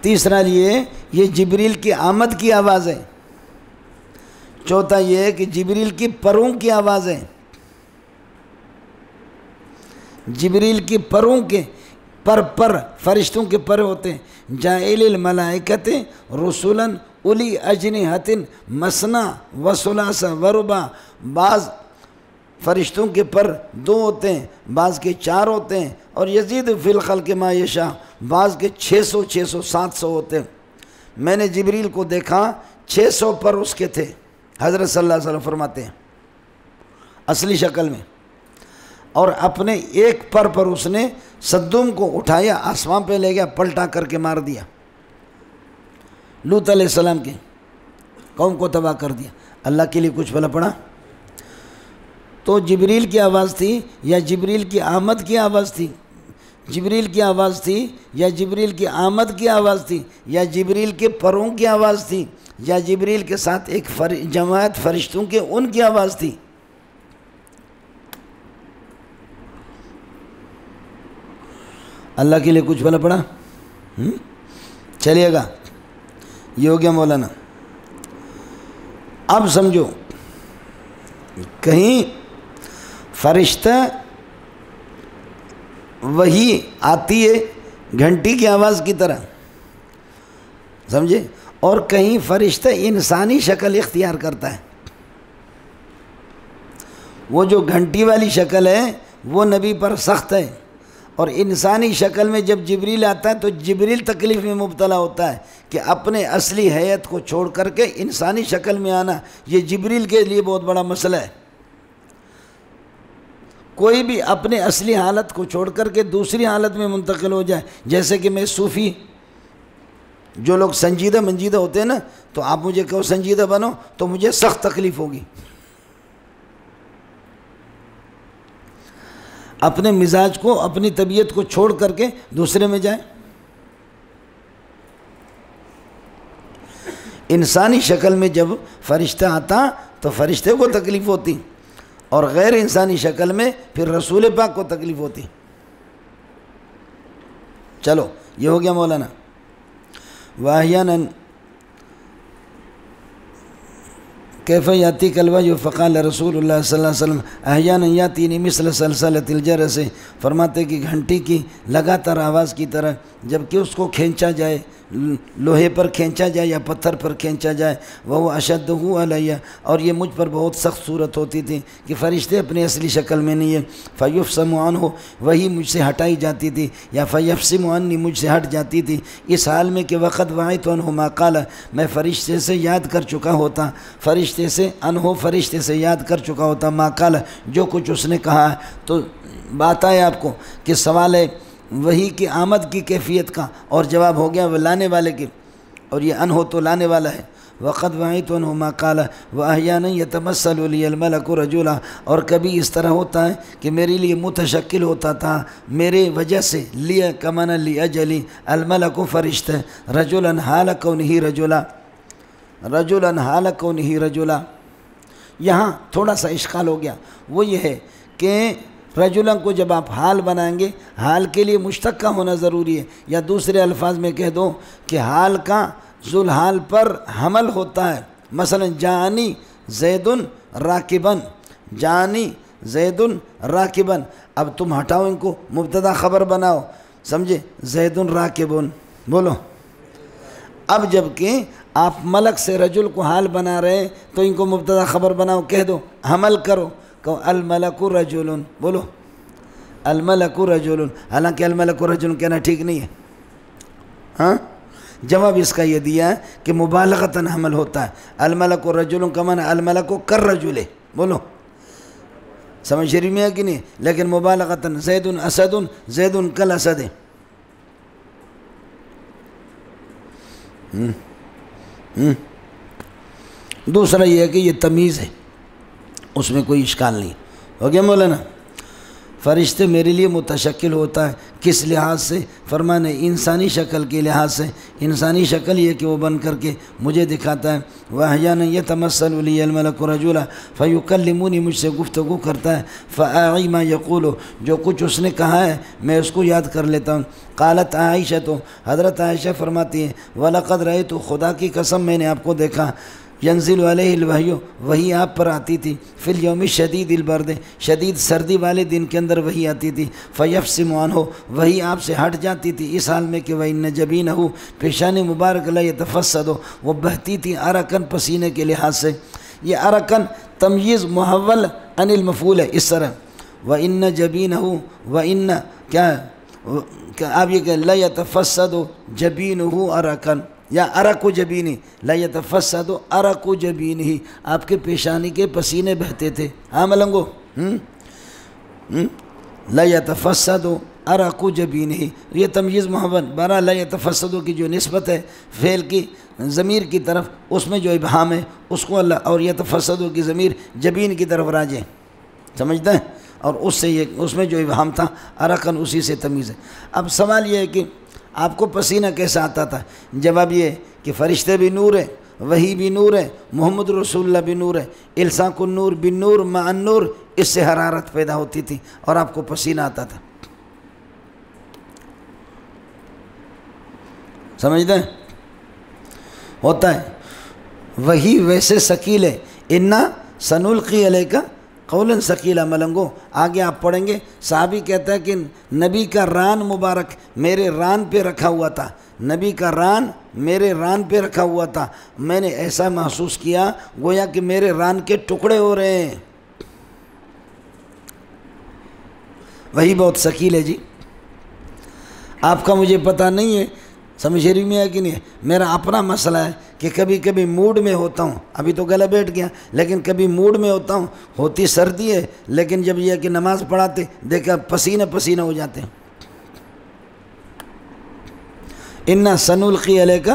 تیسرا یہ جبریل کی آمد کی آواز ہے۔ چوتھا یہ ہے کہ جبریل کی پروں کی آواز ہے، جبریل کی پروں کے پر فرشتوں کے پر ہوتے ہیں۔ جاعل الملائکۃ رسلا اولی اجنحۃ مثنی وثلاث ورباع، بعض فرشتوں کے پر دو ہوتے ہیں، بعض کے چار ہوتے ہیں، اور یزید فی الخلق ما یشاء، بعض کے 600 700 ہوتے ہیں۔ میں نے جبریل کو دیکھا، 600 پر اس کے تھے، حضرت صلی اللہ علیہ وسلم فرماتے ہیں اصلی شکل میں، اور اپنے ایک پر اس نے صدوم کو اٹھایا، آسمان پہ لے گیا، پلٹا کر کے مار دیا، لوط علیہ السلام کے قوم کو تباہ کر دیا۔ اللہ کے لیے کچھ بھلا پڑا؟ تو جبریل کی آواز تھی یا جبریل کی آمد کی آواز تھی؟ جبریل کی آواز تھی یا جبریل کی آمد کی آواز تھی، یا جبریل کے پروں کی آواز تھی، یا جبریل کے ساتھ ایک جماعت فرشتوں کے ان کی آواز تھی؟ اللہ کے لیے کچھ بھلا پڑا؟ چلیے گا، یہ ہو گیا مولانا۔ اب سمجھو، کہیں فرشتہ وہی آتی ہے گھنٹی کی آواز کی طرح، سمجھے، اور کہیں فرشتہ انسانی شکل اختیار کرتا ہے۔ وہ جو گھنٹی والی شکل ہے وہ نبی پر سخت ہے، اور انسانی شکل میں جب جبریل آتا ہے تو جبریل تکلیف میں مبتلا ہوتا ہے کہ اپنے اصلی حیت کو چھوڑ کر کے انسانی شکل میں آنا، یہ جبریل کے لیے بہت بڑا مسئلہ ہے۔ کوئی بھی اپنے اصلی حالت کو چھوڑ کر کے دوسری حالت میں منتقل ہو جائے، جیسے کہ میں صوفی، جو لوگ سنجیدہ منجیدہ ہوتے ہیں نا، تو آپ مجھے کہو سنجیدہ بنو تو مجھے سخت تکلیف ہوگی. اپنے مزاج کو، اپنی طبیعت کو چھوڑ کر کے دوسرے میں جائیں. انسانی شکل میں جب فرشتہ آتا تو فرشتے کو تکلیف ہوتی، اور غیر انسانی شکل میں پھر رسول پاک کو تکلیف ہوتی. چلو یہ ہو گیا مولانا. واحیاناً کیف یاتی کلوہ فقال رسول اللہ صلی اللہ علیہ وسلم احیاناً یاتینی مثل سلسلۃ الجرس، فرماتے کہ گھنٹی کی لگاتار آواز کی طرح جب کہ اس کو کھینچا جائے، لوہے پر کھینچا جائے یا پتھر پر کھینچا جائے، وہ اشدہ علیہ، اور یہ مجھ پر بہت سخت صورت ہوتی تھی کہ فرشتے اپنی اصلی شکل میں نہیں ہے. فیفصم عنہ، وہی مجھ سے ہٹائی جاتی تھی، یا فیفصم عنی، مجھ سے ہٹ جاتی تھی، اس حال میں کہ وقت وعیت عنہ ما قال، میں فرشتے سے یاد کر چکا ہوتا، فرشتے سے یاد کر چکا ہوتا ما قال، جو کچھ اس نے کہا. تو بات آئے آپ کو کہ سوال ہے وہی کی آمد کی کیفیت کا، اور جواب ہو گیا وہ لانے والے کی، اور یہ انہو تو لانے والا ہے. وقد وعیت عنہ ما قال واحیانا یتمثل لی الملک رجلا، اور کبھی اس طرح ہوتا ہے کہ میرے لیے متشکل ہوتا تھا میرے وجہ سے، لیا کمانا لی اجلی، الملک فرشتہ، رجلا حال کونہ رجلا، رجلا حال کونہ رجلا. یہاں تھوڑا سا اشکال ہو گیا، وہ یہ ہے کہ رجلن کو جب آپ حال بنائیں گے، حال کے لیے مشتق کا ہونا ضروری ہے، یا دوسرے الفاظ میں کہہ دو کہ حال کا ذوالحال پر حمل ہوتا ہے. مثلا جانی زید راکبن، جانی زید راکبن. اب تم ہٹاؤ ان کو، مبتدا خبر بناؤ، سمجھے، زید راکبن بولو. اب جب کہ آپ ملک سے رجل کو حال بنا رہے ہیں تو ان کو مبتدا خبر بناؤ، کہہ دو، حمل کرو، کہ الملک رجل، بولو الملک رجل. حالانکہ الملک رجل کہنا ٹھیک نہیں ہے. ہاں، جواب اس کا یہ دیا ہے کہ مبالغتاً حمل ہوتا ہے. الملک رجل کا معنی الملک کالرجل، بولو سمجھ شریف میں ہے کہ نہیں؟ لیکن مبالغتاً زید اسد، زید کالاسد. دوسرا یہ ہے کہ یہ تمیز ہے، اس میں کوئی اشکال نہیں. ہو گیا مولانا؟ فرشتے میرے لیے متشکل ہوتا ہے کس لحاظ سے؟ فرمانے انسانی شکل کے لحاظ سے. انسانی شکل یہ کہ وہ بن کر کے مجھے دکھاتا ہے. وَأَحْيَانًا يَتَمَثَّلُ لِيَ الْمَلَكُ رَجُولًا فَيُكَلِّمُونِي، مجھ سے گفتگو کرتا ہے. فَأَعِي مَا يَقُولُ، جو کچھ اس نے کہا ہے میں اس کو یاد کر لیتا ہوں. قالت عائشہ، تو حضرت عائشہ فرماتی ہے وَلَقَدْ رَأَيْتُ، خدا کی قسم میں نے آپ کو دیکھا، ینزل علیہ الوحی، وہی آپ پر آتی تھی، فی الیوم شدید البرد، شدید سردی والے دن کے اندر وہی آتی تھی. فیفصم عنہ، وہی آپ سے ہٹ جاتی تھی اس حال میں کہ وَإِنَّ جَبِينَهُ، پیشان مبارک لا يتفسد، وہ بہتی تھی عرقاً، پسینے کے لحاظ سے. یہ عرقاً تمییز محول عن المفعول ہے اس طرح. وَإِنَّ جَبِينَهُ، وَإِنَّ کیا آپ یہ کہ لا يتفسد جبینہ عرقاً، یا عرق و جبینی، لا یتفسد عرق و جبینہ، آپ کے پیشانی کے پسینے بہتے تھے. ہاں ملنگو، لا یتفسد عرق و جبینہ، یہ تمییز محول. برا لا یتفسد کی جو نسبت ہے فعل کی ضمیر کی طرف، اس میں جو ابہام ہے اس کو اللہ، اور یتفسد کی ضمیر جبین کی طرف راجع، سمجھتے ہیں؟ اور اس سے یہ، اس میں جو ابہام تھا عرقاً، اسی سے تمیز ہے. اب سوال یہ ہے کہ آپ کو پسینہ کیسا آتا تھا؟ جواب یہ کہ فرشتے بھی نور ہے، وحی بھی نور ہے، محمد رسول اللہ بھی نور ہے. الصاق النور بالنور مع النور، اس سے حرارت پیدا ہوتی تھی اور آپ کو پسینہ آتا تھا. سمجھتے ہیں؟ ہوتا ہے. وہی ویسے ثقیل ہے. انا سنلقی علیک قولا ثقیلا. ملنگو آگے آپ پڑھیں گے، صحابی کہتا ہے کہ نبی کا ران مبارک میرے ران پہ رکھا ہوا تھا، نبی کا ران میرے ران پہ رکھا ہوا تھا، میں نے ایسا محسوس کیا گویا کہ میرے ران کے ٹکڑے ہو رہے ہیں. وہی بہت ثقیل ہے جی. آپ کا مجھے پتہ نہیں ہے، سمجھ رہی میں ہے کہ نہیں؟ میرا اپنا مسئلہ ہے کہ کبھی کبھی موڈ میں ہوتا ہوں، ابھی تو گلا بیٹھ گیا، لیکن کبھی موڈ میں ہوتا ہوں، ہوتی سردی ہے، لیکن جب یہ کہ نماز پڑھاتے دیکھا پسینہ پسینہ ہو جاتے ہیں۔ اِنَّا سَنُلْقِي عَلَيْكَ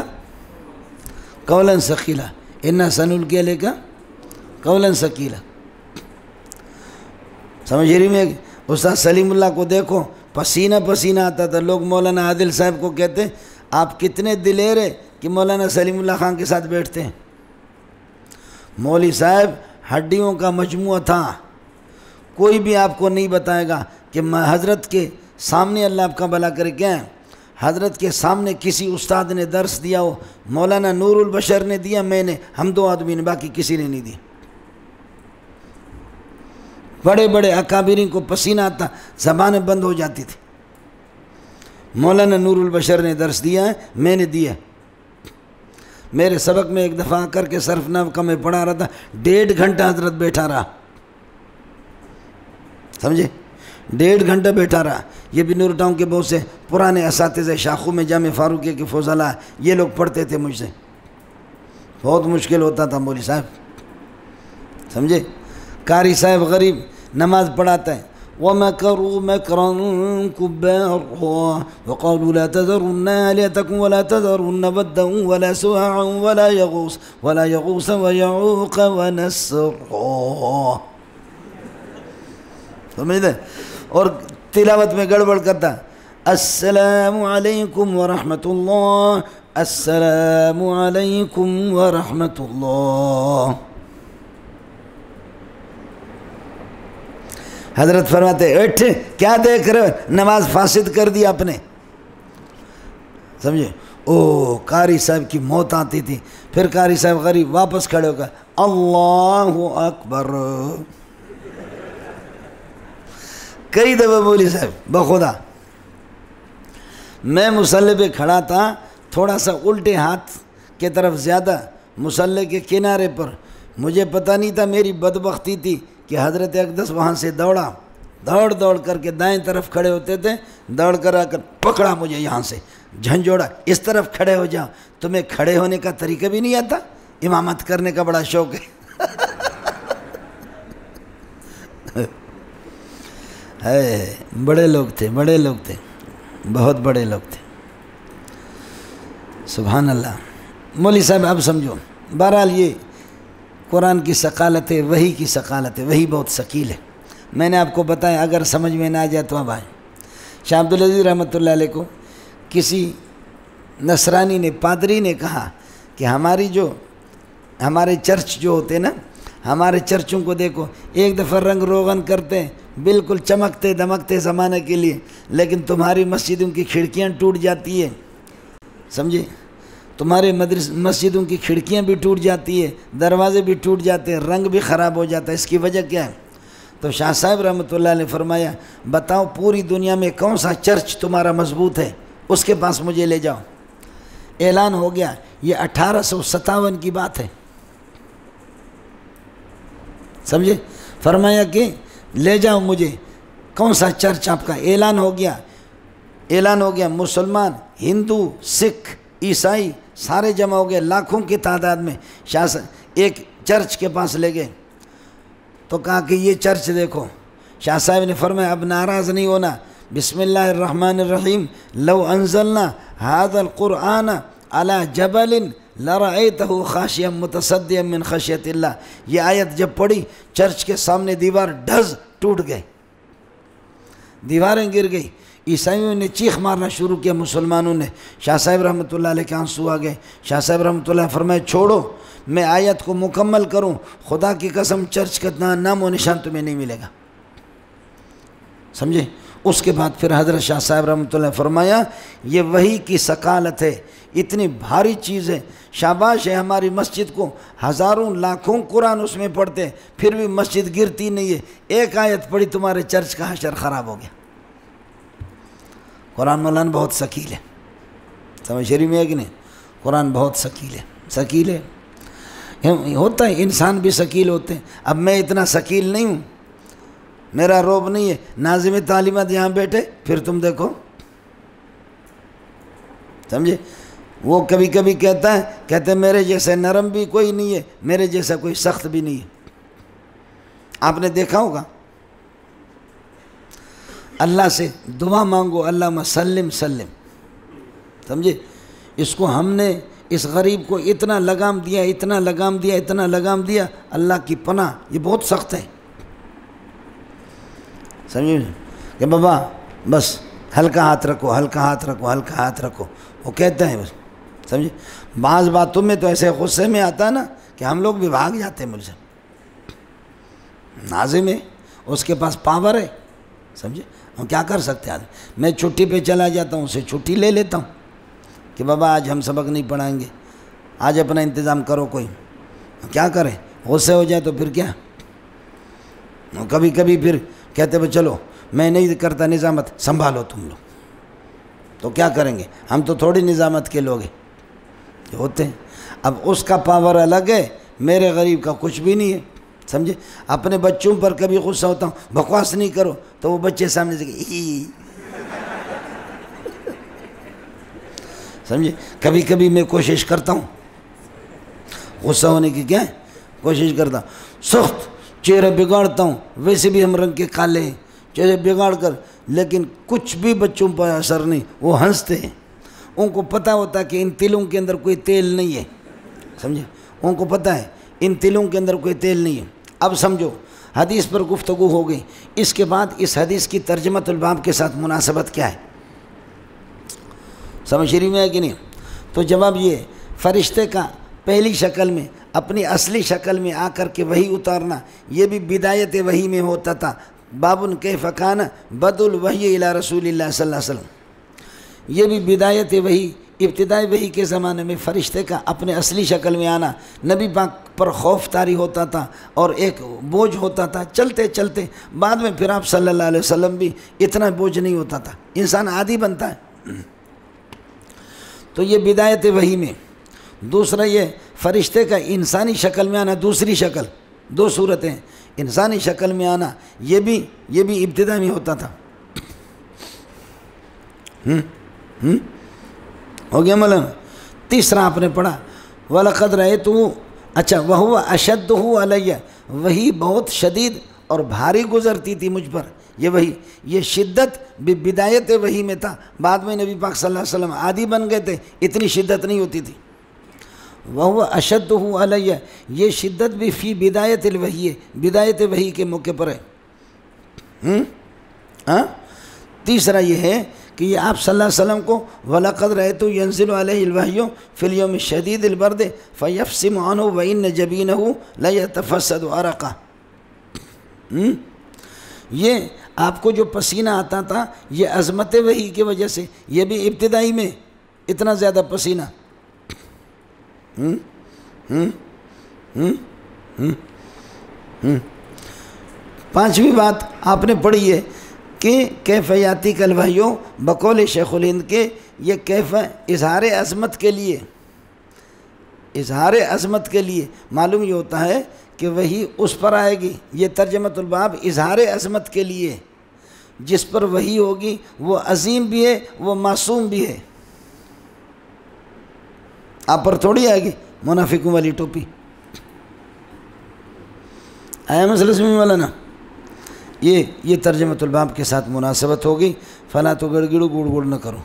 قَوْلًا ثَقِيلًا، اِنَّا سَنُلْقِي عَلَيْكَ قَوْلًا ثَقِيلًا۔ سمجھ رہی میں؟ استاد سلیم اللہ کو دیکھو پسینہ پسینہ آتا تھا، لوگ مولانا عادل صاحب کو کہتے آپ کتنے دلیر ہیں کہ مولانا سلیم اللہ خان کے ساتھ بیٹھتے ہیں۔ مولوی صاحب ہڈیوں کا مجموعہ تھا، کوئی بھی آپ کو نہیں بتائے گا کہ حضرت کے سامنے اللہ آپ کا بھلا کرے کیا ہے، حضرت کے سامنے کسی استاد نے درس دیا ہو، مولانا نور البشر نے دیا، میں نے، ہم دو آدمی نے، باقی کسی نے نہیں دیا۔ بڑے بڑے اکابرین کو پسینہ آتا، زبانیں بند ہو جاتی تھی۔ مولانا نور البشر نے درس دیا ہے، میں نے دیا۔ میرے سبق میں ایک دفعہ کر کے صرف نحو کا میں پڑھا رہا تھا، 1.5 گھنٹہ حضرت بیٹھا رہا، سمجھے، 1.5 گھنٹہ بیٹھا رہا۔ یہ بھی نور ٹاؤن کے بہت سے پرانے اساتذہ شاخوں میں جامع فاروقیہ کے فضلاء، یہ لوگ پڑھتے تھے مجھ سے، بہت مشکل ہوتا تھا مولوی صاحب، سمجھے۔ قاری صاحب غریب نماز پڑھاتا ہے، وَمَكَرُوا مَكْرًا كُبَّارًا وَقَالُوا لَا تَذَرُنَّ آلِهَتَكُمْ وَلَا تَذَرُنَّ وَدًّا وَلَا سُوَاعًا وَلَا يَغُوثَ وَيَعُوقَ وَنَسْرًا۔ سمجھتے؟ اور تلاوت میں گڑبڑ کرتا، السلام علیکم ورحمۃ اللہ، السلام علیکم ورحمۃ اللہ۔ حضرت فرماتے اٹھ، کیا دیکھ رہے ہو، نماز فاسد کر دی آپ نے، سمجھے۔ او قاری صاحب کی موت آتی تھی، پھر قاری صاحب غریب واپس کھڑے ہو کر اللہ اکبر، کئی دفعہ بولی صاحب بخدا، میں مصلی پہ کھڑا تھا، تھوڑا سا الٹے ہاتھ کے طرف زیادہ مصلی کے کنارے پر، مجھے پتہ نہیں تھا، میری بدبختی تھی کہ حضرت اقدس وہاں سے دوڑ کر کے دائیں طرف کھڑے ہوتے تھے، دوڑ کر آ کر پکڑا مجھے یہاں سے، جھنجھوڑا، اس طرف کھڑے ہو جاؤ۔ تمہیں کھڑے ہونے کا طریقہ بھی نہیں آتا، امامت کرنے کا بڑا شوق ہے۔ بڑے لوگ تھے، بہت بڑے لوگ تھے، سبحان اللہ۔ مولوی صاحب آپ سمجھو، بہرحال یہ قرآن کی ثقالت ہے، وحی کی ثقالت ہے، وحی بہت ثقیل ہے۔ میں نے آپ کو بتایا، اگر سمجھ میں نہ آ جائے تو اب آئے۔ شاہ عبدالعزیز رحمۃ اللہ علیہ کو کسی نصرانی نے، پادری نے کہا کہ ہمارے چرچ جو ہوتے نا، ہمارے چرچوں کو دیکھو، ایک دفعہ رنگ روغن کرتے ہیں، بالکل چمکتے دمکتے زمانے کے لیے، لیکن تمہاری مسجدوں کی کھڑکیاں ٹوٹ جاتی ہیں، سمجھے، تمہارے مسجدوں کی کھڑکیاں بھی ٹوٹ جاتی ہے، دروازے بھی ٹوٹ جاتے ہیں، رنگ بھی خراب ہو جاتا ہے، اس کی وجہ کیا ہے؟ تو شاہ صاحب رحمۃ اللہ نے فرمایا، بتاؤ پوری دنیا میں کون سا چرچ تمہارا مضبوط ہے، اس کے پاس مجھے لے جاؤ۔ اعلان ہو گیا، یہ 1857 کی بات ہے، سمجھے، فرمایا کہ لے جاؤ مجھے، کون سا چرچ آپ کا؟ اعلان ہو گیا، مسلمان، ہندو، سکھ، عیسائی سارے جمع ہو گئے، لاکھوں کی تعداد میں، شاہ ایک چرچ کے پاس لے گئے، تو کہا کہ یہ چرچ دیکھو۔ شاہ صاحب نے فرمایا اب ناراض نہیں ہونا، بسم اللہ الرحمن الرحیم، لو انزلنا هذا القرآن على جبل لرأيته خاشعا متصدعا من خشیۃ اللہ، یہ آیت جب پڑھی، چرچ کے سامنے دیوار ڈھز ٹوٹ گئے، دیواریں گر گئی، عیسائیوں نے چیخ مارنا شروع کیا، مسلمانوں نے، شاہ صاحب رحمۃ اللہ علیہ کے آنسو آ گئے۔ شاہ صاحب رحمۃ اللہ فرمائے چھوڑو، میں آیت کو مکمل کروں، خدا کی قسم چرچ کا نام و نشان تمہیں نہیں ملے گا، سمجھے۔ اس کے بعد پھر حضرت شاہ صاحب رحمۃ اللہ فرمایا، یہ وحی کی ثقالت ہے، اتنی بھاری چیز ہے، شاباش ہے ہماری مسجد کو، ہزاروں لاکھوں قرآن اس میں پڑھتے ہیں، پھر بھی مسجد گرتی نہیں ہے، ایک آیت پڑھی تمہارے چرچ کا حشر خراب ہو گیا۔ قرآن مولانا بہت ثقیل ہے، سمجھ شریف میں ہے کہ نہیں؟ قرآن بہت ثقیل ہے، ہوتا ہے، انسان بھی ثقیل ہوتے ہیں۔ اب میں اتنا ثقیل نہیں ہوں، میرا روب نہیں ہے، ناظم تعلیمات یہاں بیٹھے، پھر تم دیکھو، سمجھے، وہ کبھی کبھی کہتے میرے جیسے نرم بھی کوئی نہیں ہے، میرے جیسا کوئی سخت بھی نہیں ہے۔ آپ نے دیکھا ہوگا، اللہ سے دعا مانگو، اللہم سلم سلم، سمجھے؟ اس کو ہم نے اس غریب کو اتنا لگام دیا، اتنا لگام دیا، اتنا لگام دیا، اللہ کی پناہ، یہ بہت سخت ہے، سمجھے؟ کہ بابا بس ہلکا ہاتھ رکھو، ہلکا ہاتھ رکھو، ہلکا ہاتھ رکھو، وہ کہتا ہے بس، سمجھے؟ بعض باتوں میں تو ایسے غصے میں آتا ہے نا کہ ہم لوگ بھی بھاگ جاتے ہیں مجھ سے۔ ناظم ہے، اس کے پاس پاور ہے، سمجھے؟ ہم کیا کر سکتے ہیں؟ میں چھٹی پہ چلا جاتا ہوں، اسے چھٹی لے لیتا ہوں کہ بابا آج ہم سبق نہیں پڑھائیں گے، آج اپنا انتظام کرو کوئی، کیا کریں؟ غصے ہو جائے تو پھر کیا؟ کبھی کبھی پھر کہتے ہیں چلو میں نہیں کرتا نظامت، سنبھالو تم لوگ، تو کیا کریں گے؟ ہم تو تھوڑی نظامت کے لوگ ہیں ہوتے ہیں۔ اب اس کا پاور الگ ہے، میرے غریب کا کچھ بھی نہیں ہے، سمجھے؟ اپنے بچوں پر کبھی غصہ ہوتا ہوں، بکواس نہیں کرو، تو وہ بچے سامنے سے سمجھے؟ کبھی کبھی میں کوشش کرتا ہوں غصہ ہونے کی، کیا ہے کوشش کرتا ہوں، سخت چہرہ بگاڑتا ہوں، ویسے بھی ہم رنگ کے کالے ہیں، چہرے بگاڑ کر، لیکن کچھ بھی بچوں پر اثر نہیں، وہ ہنستے ہیں، ان کو پتہ ہوتا ہے کہ ان تلوں کے اندر کوئی تیل نہیں ہے، سمجھے؟ ان کو پتہ ہے ان تلوں کے اندر کوئی تیل نہیں ہے۔ اب سمجھو حدیث پر گفتگو ہو گئی، اس کے بعد اس حدیث کی ترجمۃ الباب کے ساتھ مناسبت کیا ہے؟ سمجھ رہی میں ہے کہ نہیں؟ تو جواب یہ، فرشتے کا پہلی شکل میں اپنی اصلی شکل میں آ کر کے وحی اتارنا، یہ بھی بدایت وحی میں ہوتا تھا۔ باب کیف کان بدء الوحی الی رسول اللہ صلی اللہ علیہ وسلم، یہ بھی بدایت وحی، ابتدائی وحی کے زمانے میں فرشتے کا اپنے اصلی شکل میں آنا نبی پاک پر خوف طاری ہوتا تھا اور ایک بوجھ ہوتا تھا، چلتے چلتے بعد میں پھر آپ صلی اللہ علیہ وسلم بھی اتنا بوجھ نہیں ہوتا تھا، انسان عادی بنتا ہے۔ تو یہ بدایت وحی میں۔ دوسرا یہ فرشتے کا انسانی شکل میں آنا، دوسری شکل، دو صورتیں، انسانی شکل میں آنا، یہ بھی ابتدا میں ہوتا تھا۔ ہو گیا مولانا؟ تیسرا آپ نے پڑھا وَلَقَدْ رَأَيْتُهُ، اچھا وَهُوَ أَشَدُّهُ عَلَيَّ، وہی بہت شدید اور بھاری گزرتی تھی مجھ پر، یہ شدت بدایت وحی میں تھا، بعد میں نبی پاک صلی اللہ علیہ وسلم عادی بن گئے تھے، اتنی شدت نہیں ہوتی تھی۔ وَهُوَ أَشَدُّهُ عَلَيَّ، یہ شدت بھی فی بدایت الوحی ہے، بدایت وحی کے موقع پر ہے۔ تیسرا یہ ہے کہ یہ آپ صلی اللہ علیہ وسلم کو وَلَقَدْ رَأَيْتُهُ يَنزِلُ عَلَيْهِ الْوَحْيُ فِي الْيَوْمِ الشَّدِيدِ الْبَرْدِ فَيَفْصِمُ عَنْهُ وَإِنَّ جَبِينَهُ لَيَتَفَسَّدُ عَرَقًا، یہ آپ کو جو پسینہ آتا تھا یہ عظمت وحی کی وجہ سے، یہ بھی ابتدائی میں اتنا زیادہ پسینہ۔ پانچویں بات آپ نے پڑھی ہے کہ کیف یاتی کل وحیو، بقول شیخ الہند کے یہ کیف اظہار عظمت کے لیے، اظہار عظمت کے لیے معلوم یہ ہوتا ہے کہ وحی اس پر آئے گی، یہ ترجمۃ الباب اظہار عظمت کے لیے، جس پر وحی ہوگی وہ عظیم بھی ہے، وہ معصوم بھی ہے۔ آپ پر تھوڑی آئے گی منافقوں والی ٹوپی، آیا مسئلہ سمجھ والا نا؟ یہ ترجمۃ الباب کے ساتھ مناسبت ہوگی، فلا تو گڑ گڑ گڑ گڑ نہ کرو۔